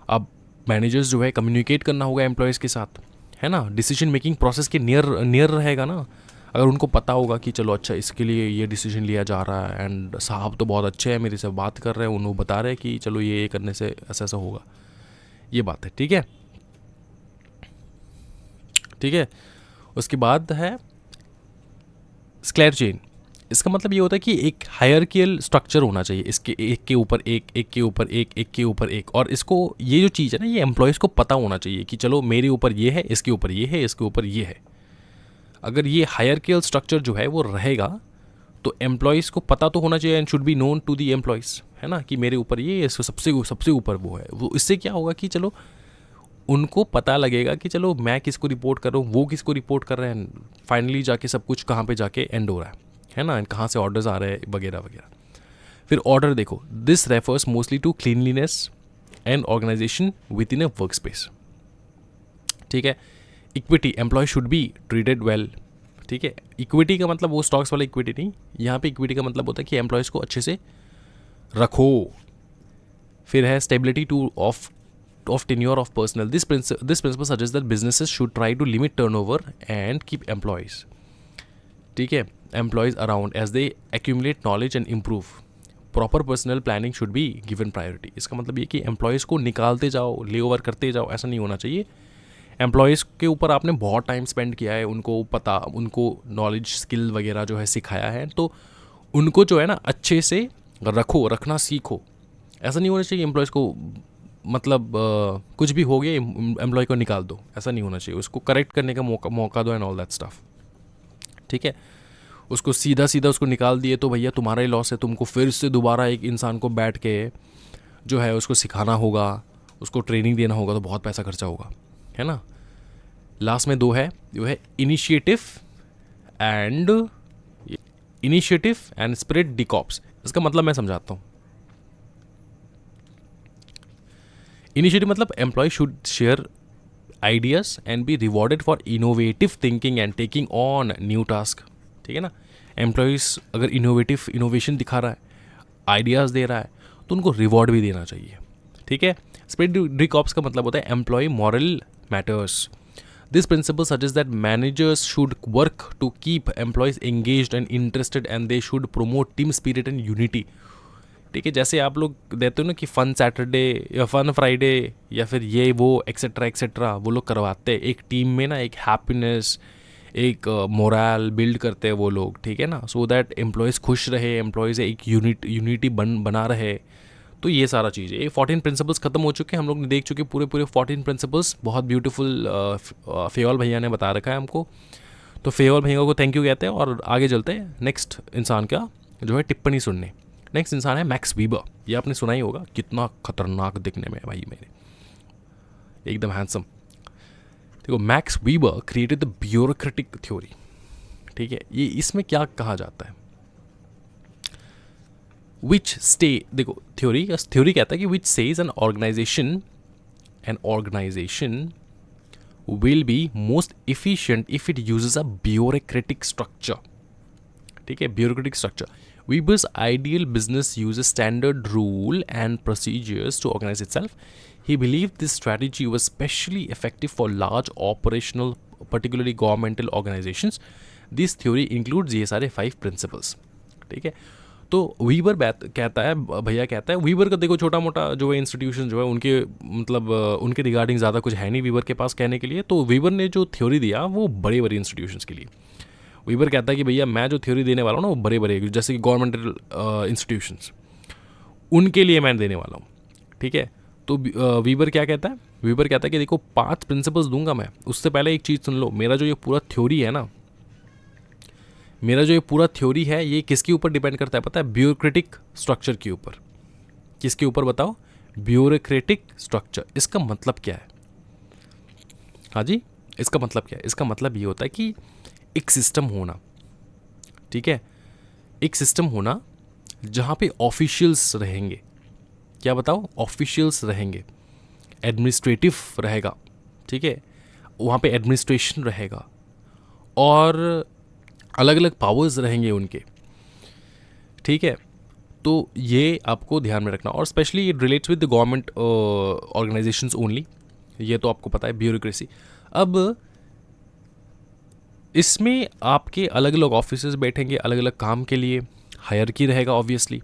अब मैनेजर्स जो है कम्युनिकेट करना होगा एम्प्लॉयज़ के साथ, है ना, डिसीजन मेकिंग प्रोसेस के नियर नियर रहेगा ना। अगर उनको पता होगा कि चलो अच्छा इसके लिए ये डिसीजन लिया जा रहा है एंड साहब तो बहुत अच्छे हैं, मेरे से बात कर रहे हैं, उन्होंने बता रहे हैं कि चलो ये करने से ऐसा ऐसा होगा, ये बात है, ठीक है, ठीक है। उसके बाद है स्क्लेर चेन। इसका मतलब ये होता है कि एक हायरकियल स्ट्रक्चर होना चाहिए, इसके एक के ऊपर एक, एक के ऊपर एक, एक के ऊपर एक, और इसको ये जो चीज़ है ना, ये एम्प्लॉयज़ को पता होना चाहिए कि चलो मेरे ऊपर ये है, इसके ऊपर ये है, इसके ऊपर ये है। अगर ये हायरकियल स्ट्रक्चर जो है वो रहेगा तो एम्प्लॉयज़ को पता तो होना चाहिए and should be known to the employees, है ना, कि मेरे ऊपर ये, इसको सबसे सबसे ऊपर वो है। वो इससे क्या होगा कि चलो उनको पता लगेगा कि चलो मैं किसको रिपोर्ट कर रहा हूँ, वो किसको रिपोर्ट कर रहे हैं, फाइनली जाके सब कुछ कहाँ पे जाके एंड हो रहा है ना, कहाँ से ऑर्डर्स आ रहे हैं वगैरह वगैरह। फिर ऑर्डर देखो, this refers mostly to cleanliness and organisation within a work space, ठीक है। Equity, employee should be treated well, ठीक है। इक्विटी का मतलब वो स्टॉक्स वाला इक्विटी नहीं, यहाँ पे इक्विटी का मतलब होता है कि एम्प्लॉयज़ को अच्छे से रखो। फिर है stability to of tenure of personnel. This principle suggests that businesses should try to limit turnover and keep employees, ठीक है, employees around as they accumulate knowledge and improve. Proper personnel planning should be given priority. इसका मतलब ये कि employees को निकालते जाओ, ले ओवर करते जाओ, ऐसा नहीं होना चाहिए। एम्प्लॉयज़ के ऊपर आपने बहुत टाइम स्पेंड किया है, उनको पता, उनको नॉलेज स्किल वगैरह जो है सिखाया है, तो उनको जो है ना अच्छे से रखो, रखना सीखो। ऐसा नहीं होना चाहिए एम्प्लॉयज़ को मतलब कुछ भी हो गया एम्प्लॉय को निकाल दो, ऐसा नहीं होना चाहिए। उसको करेक्ट करने का मौका दो एंड ऑल दैट स्टफ, ठीक है। उसको सीधा सीधा उसको निकाल दिए तो भैया तुम्हारा ही लॉस है, तुमको फिर से दोबारा एक इंसान को बैठ के जो है उसको सिखाना होगा, उसको ट्रेनिंग देना होगा, तो बहुत पैसा खर्चा होगा, है ना। लास्ट में दो है, जो है इनिशिएटिव एंड स्पिरिट डिकॉप्स। इसका मतलब मैं समझाता हूँ। इनिशिएटिव मतलब employee should share ideas and be rewarded for innovative thinking and taking on new task, ठीक है ना। एम्प्लॉयज़ अगर इनोवेशन दिखा रहा है, आइडियाज़ दे रहा है, तो उनको रिवॉर्ड भी देना चाहिए, ठीक है। स्पिरिट डिकॉप्स का मतलब होता है employee morale matters. This principle suggest that managers should work to keep employees engaged and interested and they should promote team spirit and unity, ठीक है। जैसे आप लोग देते हो ना कि फन सैटरडे या फन फ्राइडे या फिर ये वो एक्सेट्रा वो लोग करवाते हैं, एक टीम में ना एक हैप्पीनेस, एक मोरल बिल्ड करते हैं वो लोग, ठीक है ना, सो दैट एम्प्लॉयज़ खुश रहे, एम्प्लॉयज़ एक यूनिटी बना रहे। तो ये सारा चीज़ है। ये 14 प्रिंसिपल्स ख़त्म हो चुके हैं, हम लोग ने देख चुके पूरे 14 प्रिंसिपल्स। बहुत ब्यूटीफुल फेयोल भैया ने बता रखा है हमको, तो फेयोल भैया को थैंक यू कहते हैं। और आगे चलते हैं नेक्स्ट इंसान का जो है टिप्पणी सुनने। नेक्स्ट इंसान है मैक्स वीबर। ये आपने सुना ही होगा, कितना खतरनाक दिखने में है भाई मेरे, एकदम हैंडसम। देखो, max वीबर created the bureaucratic theory, ठीक है। ये इसमें क्या कहा जाता है, विच स्टे, देखो थ्योरी कहता है कि which says an organisation will be most efficient if it uses a bureaucratic structure, ठीक है, bureaucratic structure. Weber's ideal business uses standard rule and procedures to organize itself. He believed this strategy was especially effective for large operational, particularly governmental organizations. This theory includes ये सारे 5 principles, ठीक है। तो वीबर कहता है, भैया कहता है, वीबर का देखो छोटा मोटा जो है इंस्टीट्यूशन जो है उनके मतलब उनके रिगार्डिंग ज़्यादा कुछ है नहीं वीबर के पास कहने के लिए। तो वीबर ने जो थ्योरी दिया वो बड़े बड़े इंस्टीट्यूशंस के लिए। वीबर कहता है कि भैया मैं जो थ्योरी देने वाला हूँ ना वो बड़े जैसे कि गवर्नमेंटल इंस्टीट्यूशंस, उनके लिए मैं देने वाला हूँ, ठीक है। तो वीबर क्या कहता है, वीबर कहता है कि देखो 5 प्रिंसिपल्स दूंगा मैं, उससे पहले एक चीज़ सुन लो, मेरा जो ये पूरा थ्योरी है ना, मेरा जो ये पूरा थ्योरी है ये किसके ऊपर डिपेंड करता है पता है, ब्यूरोक्रेटिक स्ट्रक्चर के ऊपर। किसके ऊपर बताओ, ब्यूरोक्रेटिक स्ट्रक्चर। इसका मतलब क्या है, हाँ जी, इसका मतलब क्या है, इसका मतलब ये होता है कि एक सिस्टम होना, ठीक है, एक सिस्टम होना जहाँ पे ऑफिशियल्स रहेंगे, क्या बताओ, ऑफिशियल्स रहेंगे, एडमिनिस्ट्रेटिव रहेगा, ठीक है, वहाँ पे एडमिनिस्ट्रेशन रहेगा और अलग अलग पावर्स रहेंगे उनके, ठीक है। तो ये आपको ध्यान में रखना, और specially it relates with the government organisations only, ये तो आपको पता है, ब्यूरोक्रेसी। अब इसमें आपके अलग अलग ऑफिसेज बैठेंगे अलग अलग काम के लिए, हायरकी रहेगा ऑब्वियसली,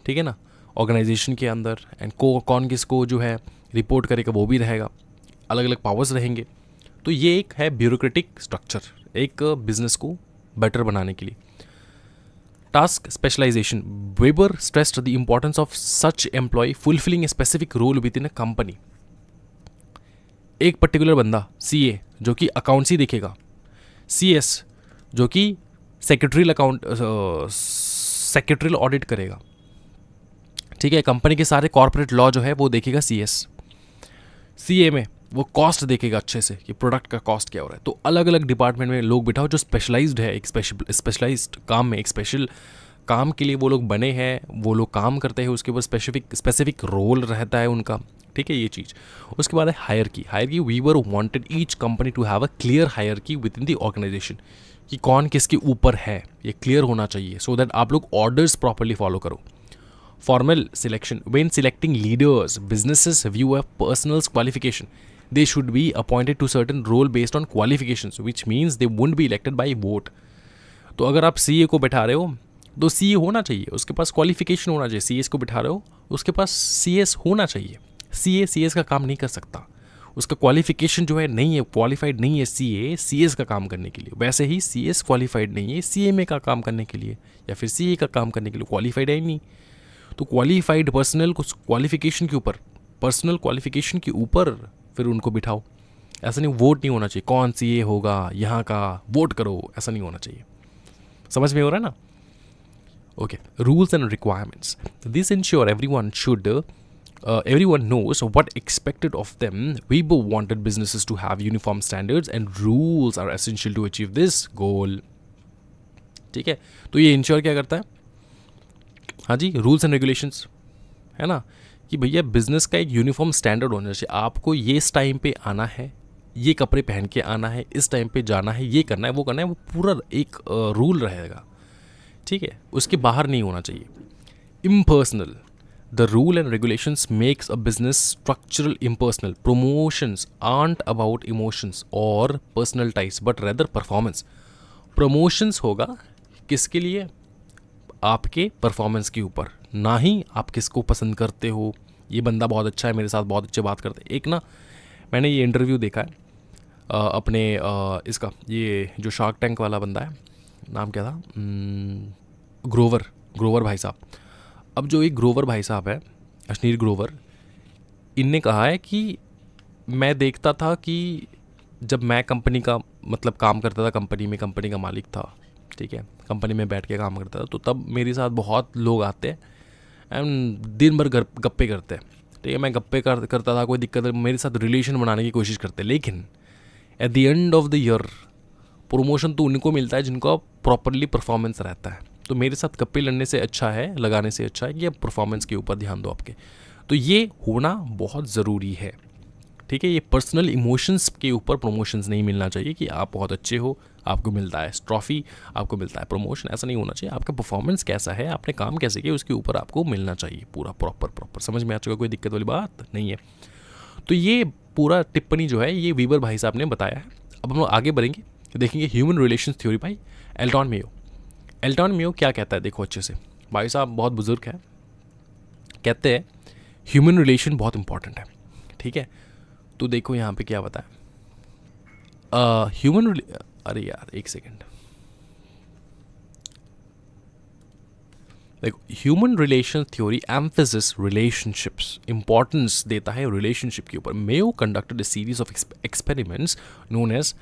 ठीक है ना, ऑर्गेनाइजेशन के अंदर, एंड कौन किसको जो है रिपोर्ट करेगा वो भी रहेगा, अलग अलग पावर्स रहेंगे। तो ये एक है ब्यूरोक्रेटिक स्ट्रक्चर एक बिजनेस को बेटर बनाने के लिए। Task specialisation, Weber stressed the importance of such employee fulfilling a specific role within a company. एक पर्टिकुलर बंदा सीए जो कि अकाउंट्स ही देखेगा, सीएस जो कि सेक्रेटरियल ऑडिट करेगा, ठीक है, कंपनी के सारे कॉर्पोरेट लॉ जो है वो देखेगा सीएस। सीए में वो कॉस्ट देखेगा अच्छे से कि प्रोडक्ट का कॉस्ट क्या हो रहा है। तो अलग अलग डिपार्टमेंट में लोग बिठाओ जो स्पेशलाइज्ड है, एक स्पेशलाइज्ड काम में, एक स्पेशल काम के लिए वो लोग बने हैं, वो लोग काम करते हैं, उसके ऊपर स्पेसिफिक रोल रहता है उनका, ठीक है, ये चीज़। उसके बाद है hierarchy Weber wanted each company to have a clear hierarchy within the organisation, कि कौन किसके ऊपर है ये क्लियर होना चाहिए, सो दैट आप लोग ऑर्डर्स प्रॉपरली फॉलो करो। Formal selection, when selecting leaders businesses view a personals qualification, they should be appointed to certain role based on qualifications, which means they won't be elected by vote. तो अगर आप CA को बैठा रहे हो तो CA होना चाहिए, उसके पास क्वालिफिकेशन होना चाहिए। सीएस को बैठा रहे हो उसके पास सीएस होना चाहिए। सीए सीएस का काम नहीं कर सकता, उसका क्वालिफिकेशन जो है नहीं है, क्वालिफाइड नहीं है सीए सीएस का काम करने के लिए। वैसे ही सीएस क्वालिफाइड नहीं है सीएमए का काम करने के लिए, या फिर सीए का काम करने के लिए, क्वालिफाइड है ही नहीं। तो क्वालिफाइड पर्सनल को क्वालिफिकेशन के ऊपर, पर्सनल क्वालिफिकेशन के ऊपर फिर उनको बिठाओ। ऐसा नहीं, वोट नहीं होना चाहिए, कौन सी ये होगा यहाँ का वोट करो, ऐसा नहीं होना चाहिए। समझ में हो रहा है ना? Okay, rules and requirements, this ensure everyone knows what expected of them. Weber wanted businesses to have uniform standards and rules are essential to achieve this goal. ठीक है, तो ये इंश्योर क्या करता है? हाँ जी, रूल्स एंड रेगुलेशंस, है ना, कि भैया बिजनेस का एक यूनिफॉर्म स्टैंडर्ड होना चाहिए। आपको ये इस टाइम पे आना है, ये कपड़े पहन के आना है, इस टाइम पे जाना है, ये करना है, वो करना है, वो पूरा एक रूल रहेगा, ठीक है, उसके बाहर नहीं होना चाहिए। Impersonal, the rule and regulations makes a business structural impersonal. Promotions aren't about emotions और personal ties but rather performance. Promotions होगा किसके लिए? आपके परफॉर्मेंस के ऊपर, ना ही आप किसको पसंद करते हो, ये बंदा बहुत अच्छा है, मेरे साथ बहुत अच्छे बात करते हैं। एक ना मैंने ये इंटरव्यू देखा है अपने इसका, ये जो शार्क टैंक वाला बंदा है, नाम क्या था, ग्रोवर भाई साहब। अब जो एक ग्रोवर भाई साहब है, अश्नीर ग्रोवर, इनने कहा है कि मैं देखता था कि जब मैं कंपनी का मतलब काम करता था, कंपनी का मालिक था, ठीक है, कंपनी में बैठ के काम करता था, तो तब मेरे साथ बहुत लोग आते हैं एंड दिन भर गप्पे करते हैं, ठीक है, मैं गप्पे करता था, कोई दिक्कत, मेरे साथ रिलेशन बनाने की कोशिश करते, लेकिन at the end of the year promotion तो उनको मिलता है जिनको प्रॉपरली परफॉर्मेंस रहता है। तो मेरे साथ गप्पे लगाने से अच्छा है कि आप परफॉर्मेंस के ऊपर ध्यान दो आपके। तो ये होना बहुत ज़रूरी है, ठीक है। ये पर्सनल इमोशंस के ऊपर प्रमोशंस नहीं मिलना चाहिए कि आप बहुत अच्छे हो, आपको मिलता है ट्रॉफी, आपको मिलता है प्रमोशन, ऐसा नहीं होना चाहिए। आपका परफॉर्मेंस कैसा है, आपने काम कैसे किया, उसके ऊपर आपको मिलना चाहिए पूरा प्रॉपर। समझ में आ चुका? कोई दिक्कत वाली बात नहीं है। तो ये पूरा टिप्पणी जो है ये वीबर भाई साहब ने बताया है। अब हम लोग आगे बढ़ेंगे, देखेंगे human relations theory by Elton Mayo. Elton Mayo क्या कहता है, देखो अच्छे से, भाई साहब बहुत बुजुर्ग है, कहते हैं ह्यूमन रिलेशन बहुत इंपॉर्टेंट है, ठीक है। तो देखो यहाँ पे क्या बताया, अरे यार एक सेकेंड, देखो human relation theory emphasis relationships, importance देता है रिलेशनशिप के ऊपर। Mayo conducted a series of experiments known as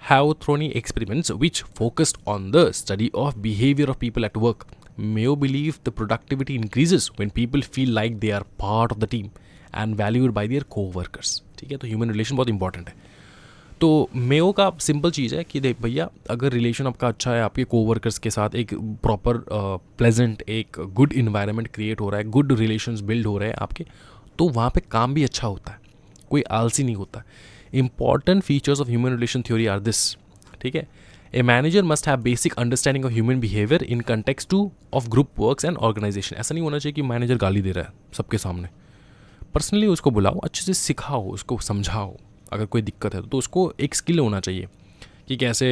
Hawthorne experiments which focused on the study of behavior of people at work. Mayo believed the productivity increases when people feel like they are part of the team and valued by their co-workers. ठीक है, तो human relation बहुत important है। तो Mayo का simple चीज़ है कि देख भैया, अगर रिलेशन आपका अच्छा है आपके कोवर्कर्स के साथ, एक प्रॉपर प्लेजेंट एक गुड इन्वायरमेंट क्रिएट हो रहा है, गुड रिलेशंस बिल्ड हो रहे हैं आपके, तो वहाँ पे काम भी अच्छा होता है, कोई आलसी नहीं होता। Important features of human relation theory are this, ठीक है। A manager must have basic understanding of human behaviour in context to of group works and organisation. ऐसा नहीं होना चाहिए कि मैनेजर गाली दे रहा है सबके सामने, पर्सनली उसको बुलाओ, अच्छे से सिखाओ, उसको समझाओ, अगर कोई दिक्कत है तो उसको एक स्किल होना चाहिए कि कैसे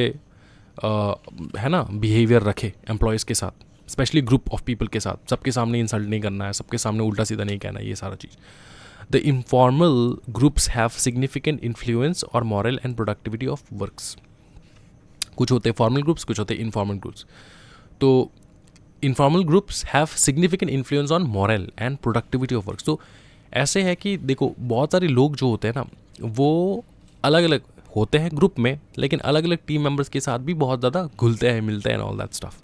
है ना बिहेवियर रखे एम्प्लॉयज़ के साथ, स्पेशली ग्रुप ऑफ पीपल के साथ, सबके सामने इंसल्ट नहीं करना है, सबके सामने उल्टा सीधा नहीं कहना है, ये सारा चीज़। The informal groups have significant influence और morale and productivity of works. कुछ होते हैं फॉर्मल ग्रुप्स, कुछ होते हैं इनफॉर्मल ग्रुप्स। तो informal groups have significant influence on morale and productivity of works. तो ऐसे है कि देखो बहुत सारे लोग जो होते हैं ना वो अलग अलग होते हैं ग्रुप में, लेकिन अलग अलग टीम मेंबर्स के साथ भी बहुत ज़्यादा घुलते हैं, मिलते हैं एंड ऑल दैट स्टफ,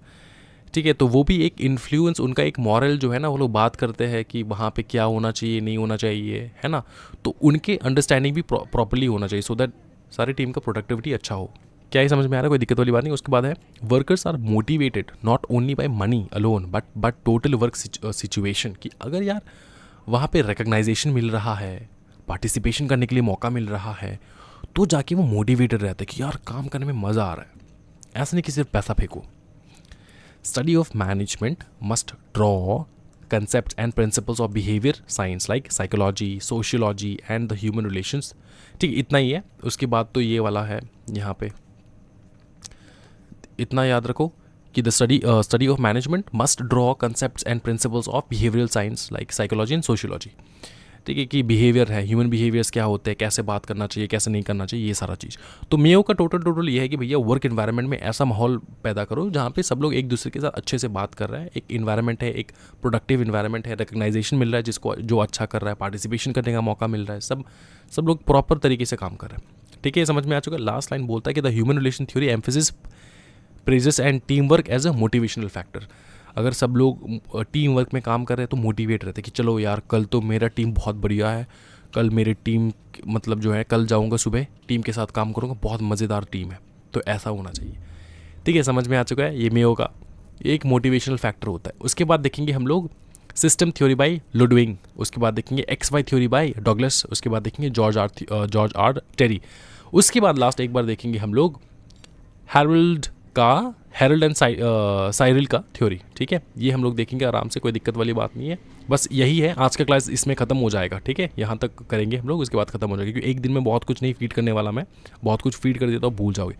ठीक है। तो वो भी एक इन्फ्लुएंस, उनका एक मॉरल जो है ना, वो लोग बात करते हैं कि वहाँ पे क्या होना चाहिए, नहीं होना चाहिए, है ना। तो उनके अंडरस्टैंडिंग भी प्रॉपर्ली होना चाहिए, सो दैट सारी टीम का प्रोडक्टिविटी अच्छा हो। क्या ही समझ में आ रहा है, कोई दिक्कत वाली बात नहीं। उसके बाद है workers are motivated not only by money alone but total work situation, कि अगर यार वहाँ पे रिकग्नाइजेशन मिल रहा है, पार्टिसिपेशन करने के लिए मौका मिल रहा है, तो जाके वो मोटिवेटेड रहता है कि यार काम करने में मज़ा आ रहा है, ऐसा नहीं कि सिर्फ पैसा फेंको। Study of management must draw concepts and principles of behavior science like psychology, sociology and the human relations। ठीक, इतना ही है। उसके बाद तो ये वाला है यहाँ पे, इतना याद रखो कि the study of management must draw concepts and principles of behavioural science like psychology and sociology, ठीक है, कि बिहेवियर है, ह्यूमन बिहेवियर्स क्या होते हैं, कैसे बात करना चाहिए, कैसे नहीं करना चाहिए, ये सारा चीज़। तो मेयो का टोटल ये है कि भैया वर्क इन्वायरमेंट में ऐसा माहौल पैदा करो जहाँ पे सब लोग एक दूसरे के साथ अच्छे से बात कर रहे हैं, एक इन्वायरमेंट है, एक प्रोडक्टिव इन्वायरमेंट है, रिकग्नाइजेशन मिल रहा है जिसको जो अच्छा कर रहा है, पार्टिसिपेशन करने का मौका मिल रहा है, सब लोग प्रॉपर तरीके से काम कर रहे हैं, ठीक है। समझ में आ चुका है। लास्ट लाइन बोलता है कि the human relation theory emphasis praises and team work as a motivational factor. अगर सब लोग टीम वर्क में काम कर रहे हैं तो मोटिवेट रहते हैं कि चलो यार कल तो मेरा टीम बहुत बढ़िया है, कल मेरी टीम मतलब जो है कल जाऊंगा सुबह टीम के साथ काम करूंगा, बहुत मज़ेदार टीम है, तो ऐसा होना चाहिए, ठीक है। समझ में आ चुका है। ये मेयो का एक मोटिवेशनल फैक्टर होता है। उसके बाद देखेंगे हम लोग सिस्टम थ्योरी बाय लुडविग, उसके बाद देखेंगे XY थ्योरी बाय डॉगलस, उसके बाद देखेंगे जॉर्ज आर टेरी, उसके बाद लास्ट एक बार देखेंगे हम लोग हेरल्ड एंड साइरिल का थ्योरी, ठीक है। ये हम लोग देखेंगे आराम से, कोई दिक्कत वाली बात नहीं है। बस यही है आज का क्लास, इसमें ख़त्म हो जाएगा, ठीक है। यहाँ तक करेंगे हम लोग, उसके बाद ख़त्म हो जाएगा, क्योंकि एक दिन में बहुत कुछ नहीं फीड करने वाला मैं, बहुत कुछ फीड कर देता हूँ भूल जाओगे।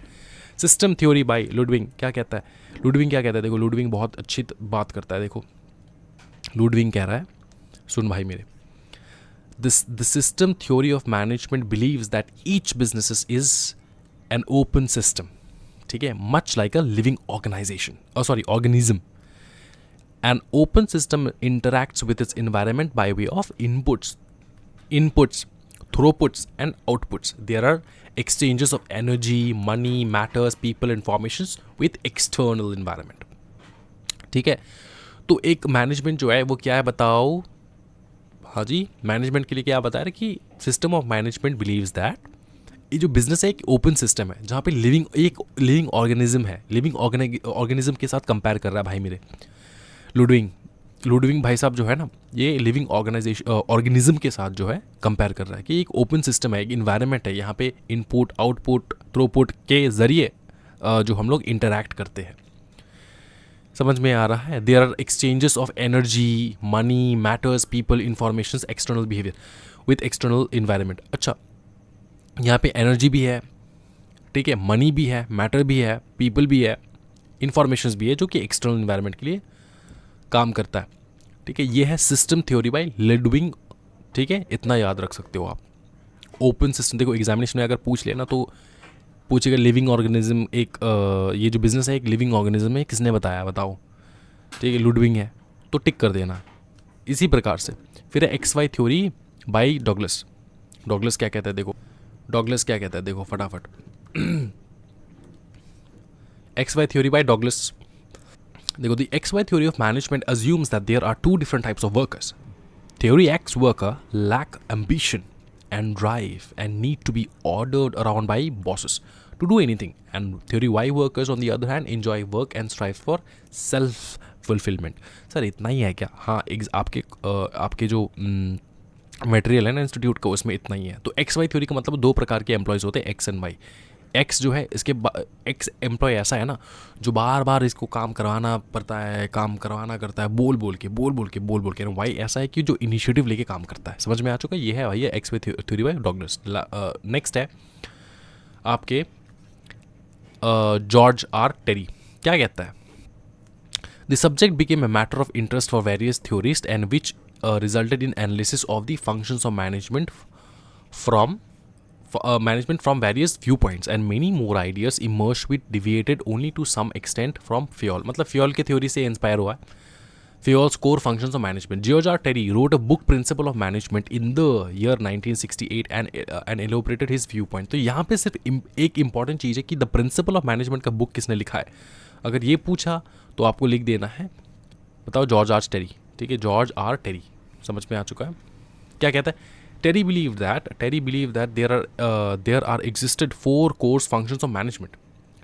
सिस्टम थ्योरी बाय लुडविग क्या कहता है, लुडविग क्या कहता है, देखो लुडविग बहुत अच्छी बात करता है। देखो लुडविग कह रहा है, सुन भाई मेरे, the system theory of management believes that each business is an open system, ठीक है, much like a living organism. An open system interacts with its environment by way of inputs, throughputs, and outputs. There are exchanges of energy, money, matters, people, informations with external environment. ठीक है, तो एक management जो है वो क्या है बताओ। हाँ जी, मैनेजमेंट के लिए क्या बता रहे हैं कि system of management believes that ये जो बिजनेस है एक ओपन सिस्टम है जहाँ पे एक लिविंग ऑर्गेनिज्म है, लिविंग ऑर्गेनिज्म के साथ कंपेयर कर रहा है भाई मेरे लुडविग भाई साहब जो है ना, ये लिविंग ऑर्गेनिज्म के साथ जो है कंपेयर कर रहा है कि एक ओपन सिस्टम है, एक इन्वायरमेंट है, यहाँ पे इनपुट आउटपुट थ्रूपुट के ज़रिए जो हम लोग इंटरैक्ट करते हैं। समझ में आ रहा है। There are exchanges of energy, money, matters, people, information, external behaviour with external environment. अच्छा, यहाँ पे एनर्जी भी है, ठीक है, मनी भी है, मैटर भी है, पीपल भी है, इंफॉर्मेशंस भी है, जो कि एक्सटर्नल इन्वायरमेंट के लिए काम करता है, ठीक है। ये है सिस्टम थ्योरी बाय लुडविग, ठीक है, इतना याद रख सकते हो आप। ओपन सिस्टम, देखो एग्जामिनेशन में अगर पूछ लेना तो पूछेगा लिविंग ऑर्गेनिज्म, एक ये जो बिजनेस है एक लिविंग ऑर्गेनिज्म है, किसने बताया बताओ, ठीक है, लुडविग है, तो टिक कर देना। इसी प्रकार से फिर है XY theory by Douglas. Douglas क्या कहता है, देखो डॉगलस क्या कहता है, देखो फटाफट XY थ्योरी बाय डॉगलस। देखो, the XY theory of management assumes that there are two different types of workers. Theory X worker lack ambition and drive and need to be ordered around by bosses to do anything. And theory Y workers on the other hand enjoy work and strive for self fulfillment. Sir इतना ही है क्या? हाँ, आपके जो material है ना institute का, उसमें इतना ही है। तो एक्स वाई थ्योरी का मतलब दो प्रकार के एम्प्लॉयज़ होते हैं, एक्स एंड वाई। एक्स जो है इसके एक्स एम्प्लॉय ऐसा है ना जो बार बार इसको काम करवाना पड़ता है, काम करवाना करता है, बोल बोल के बोल बोल के बोल बोल के। वाई ऐसा है कि जो इनिशिएटिव लेके काम करता है। समझ में आ चुका है? ये है भाई X Y theory by Douglas. Next है आपके जॉर्ज आर टेरी। क्या कहता है? The subject became a matter of interest for various theorists and which resulted in analysis of the functions of management from various viewpoints, and many more ideas emerged which deviated only to some extent from Fayol. मतलब Fayol के theory से inspire हुआ है। Fayol's core functions of management. George R. Terry wrote a book, Principle of Management, in the year 1968 and elaborated his viewpoint. तो यहाँ पे सिर्फ एक important चीज़ है कि The Principle of Management का book किसने लिखा है। अगर ये पूछा तो आपको लिख देना है, बताओ, जॉर्ज आर टेरी। ठीक है, जॉर्ज आर टेरी। समझ में आ चुका है? क्या कहता है? Terry believe that there are existed 4 core functions of management.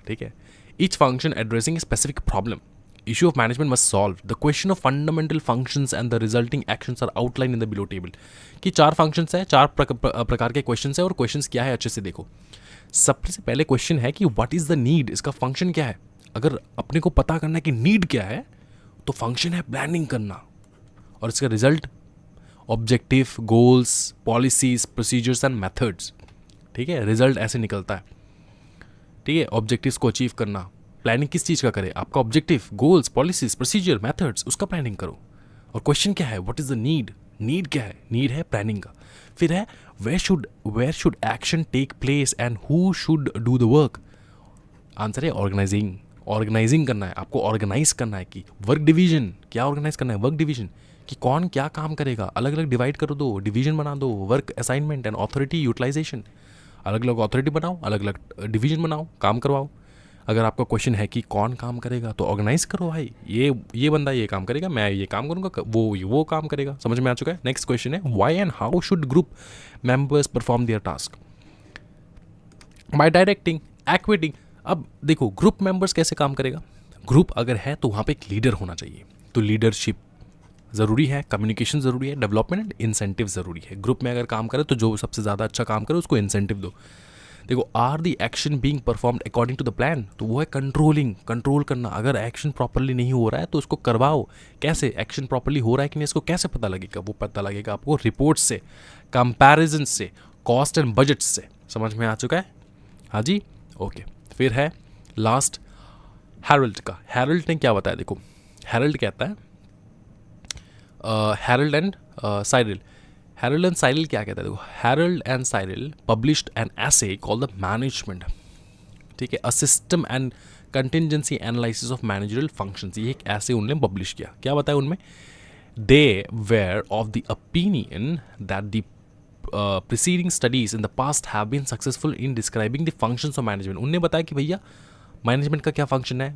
ठीक है, each function addressing a specific problem issue of management must solve. The question of fundamental functions and the resulting actions are outlined in the below table. कि 4 functions है, 4 प्रकार के questions है, और questions क्या है अच्छे से देखो। सबसे पहले क्वेश्चन है कि व्हाट इज द नीड, इसका फंक्शन क्या है। अगर अपने को पता करना है कि नीड क्या है तो फंक्शन है प्लानिंग करना, और इसका result objective, goals, policies, procedures and methods. ठीक है, रिजल्ट ऐसे निकलता है। ठीक है, ऑब्जेक्टिव्स को अचीव करना। प्लानिंग किस चीज़ का करे? आपका objective, goals, policies, procedure, methods, उसका प्लानिंग करो। और क्वेश्चन क्या है? What is the need, need क्या है? नीड है प्लानिंग का। फिर है where should action take place and who should do the work. Answer है ऑर्गेनाइजिंग करना है, आपको ऑर्गेनाइज करना है। कि वर्क डिवीजन, क्या ऑर्गेनाइज करना है? वर्क डिवीजन, कि कौन क्या काम करेगा, अलग अलग डिवाइड कर दो, डिवीजन बना दो। Work assignment and authority utilisation, अलग अलग अथॉरिटी बनाओ, अलग अलग डिवीजन बनाओ, काम करवाओ। अगर आपका क्वेश्चन है कि कौन काम करेगा तो ऑर्गेनाइज करो भाई, ये बंदा ये काम करेगा, मैं ये काम करूँगा, वो काम करेगा। समझ में आ चुका है? नेक्स्ट क्वेश्चन है why and how should group members perform there task. Bye directing, activating. अब देखो ग्रुप मेंबर्स कैसे काम करेगा। ग्रुप अगर है तो वहाँ पे एक लीडर होना चाहिए, तो लीडरशिप ज़रूरी है, कम्युनिकेशन ज़रूरी है, डेवलपमेंट एंड इंसेंटिव ज़रूरी है। ग्रुप में अगर काम करे तो जो सबसे ज़्यादा अच्छा काम करे उसको इंसेंटिव दो। देखो, are the action being performed according to the plan, तो वो है कंट्रोल करना। अगर एक्शन प्रॉपरली नहीं हो रहा है तो उसको करवाओ। कैसे? एक्शन प्रॉपरली हो रहा है कि नहीं इसको कैसे पता लगेगा? वो पता लगेगा आपको रिपोर्ट से, कंपैरिजन से, कॉस्ट एंड बजट से। समझ में आ चुका है? हाँ जी, ओके। फिर है लास्ट हैरल्ड का। हैरल्ड ने क्या बताया? देखो, हैरल्ड कहता है, Harold and Cyril. Harold and Cyril क्या कहता है? देखो, Harold and Cyril published an essay called the management. ठीक है, a system and contingency analysis of managerial functions. ये एक ऐसे उन्होंने पब्लिश किया। क्या बताया उनमें? They were of the opinion that the preceding studies in the past have been successful in describing the functions of management. उनने बताया कि भैया मैनेजमेंट का क्या फंक्शन है,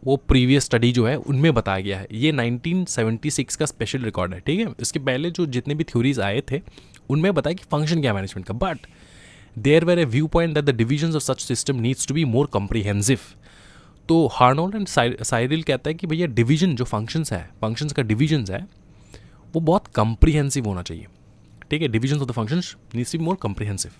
वो प्रीवियस स्टडी जो है उनमें बताया गया है। ये 1976 का स्पेशल रिकॉर्ड है। ठीक है, इसके पहले जो जितने भी थ्योरीज आए थे उनमें बताया कि फंक्शन क्या है मैनेजमेंट का। But there were a view point that the division of such system needs to be more comprehensive. तो हार्नोल्ड एंड साइरिल कहता है कि भैया डिवीजन जो फंक्शंस का डिविजन्स है वो बहुत कम्प्रीहेंसिव होना चाहिए। ठीक है, division of the functions needs to be more comprehensive.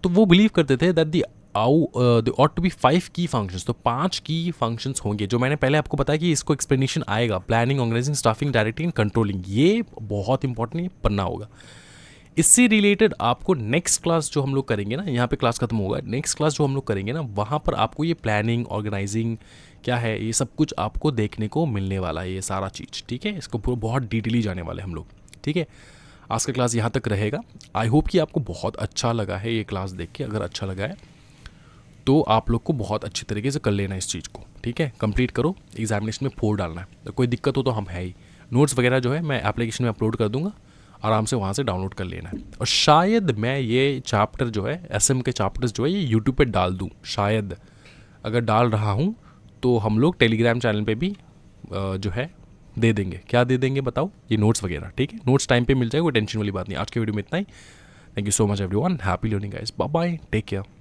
तो वो बिलीव करते थे that they ought to be 5 की फंक्शंस। तो 5 की फंक्शंस होंगे, जो मैंने पहले आपको बताया कि इसको एक्सप्लेनेशन आएगा, planning, organising, staffing, directing, controlling. ये बहुत इंपॉर्टेंट है, पढ़ना होगा। इससे रिलेटेड आपको नेक्स्ट क्लास जो हम लोग करेंगे ना, यहाँ पे क्लास खत्म होगा, नेक्स्ट क्लास जो हम लोग करेंगे ना, वहाँ पर आपको ये प्लानिंग, ऑर्गेनाइजिंग क्या है, ये सब कुछ आपको देखने को मिलने वाला है, ये सारा चीज़। ठीक है, इसको पूरा बहुत डिटेली जाने वाले हम लोग। ठीक है, आज का क्लास यहाँ तक रहेगा। आई होप कि आपको बहुत अच्छा लगा है ये क्लास देख के। अगर अच्छा लगा है तो आप लोग को बहुत अच्छी तरीके से कर लेना इस चीज़ को। ठीक है, कंप्लीट करो, एग्जामिनेशन में 4 डालना है। तो कोई दिक्कत हो तो हम है ही, नोट्स वगैरह जो है मैं एप्लीकेशन में अपलोड कर दूंगा, आराम से वहाँ से डाउनलोड कर लेना है। और शायद मैं ये चैप्टर जो है, एसएम के चैप्टर्स जो है, ये यूट्यूब पे डाल दूँ। शायद अगर डाल रहा हूँ तो हम लोग टेलीग्राम चैनल पे भी जो है दे देंगे। क्या दे देंगे बताओ? ये नोट्स वगैरह। ठीक है, नोट्स टाइम पे मिल जाएगा, कोई टेंशन वाली बात नहीं। आज के वीडियो में इतना ही। Thank you so much everyone, happy learning guys, bye bye, take care.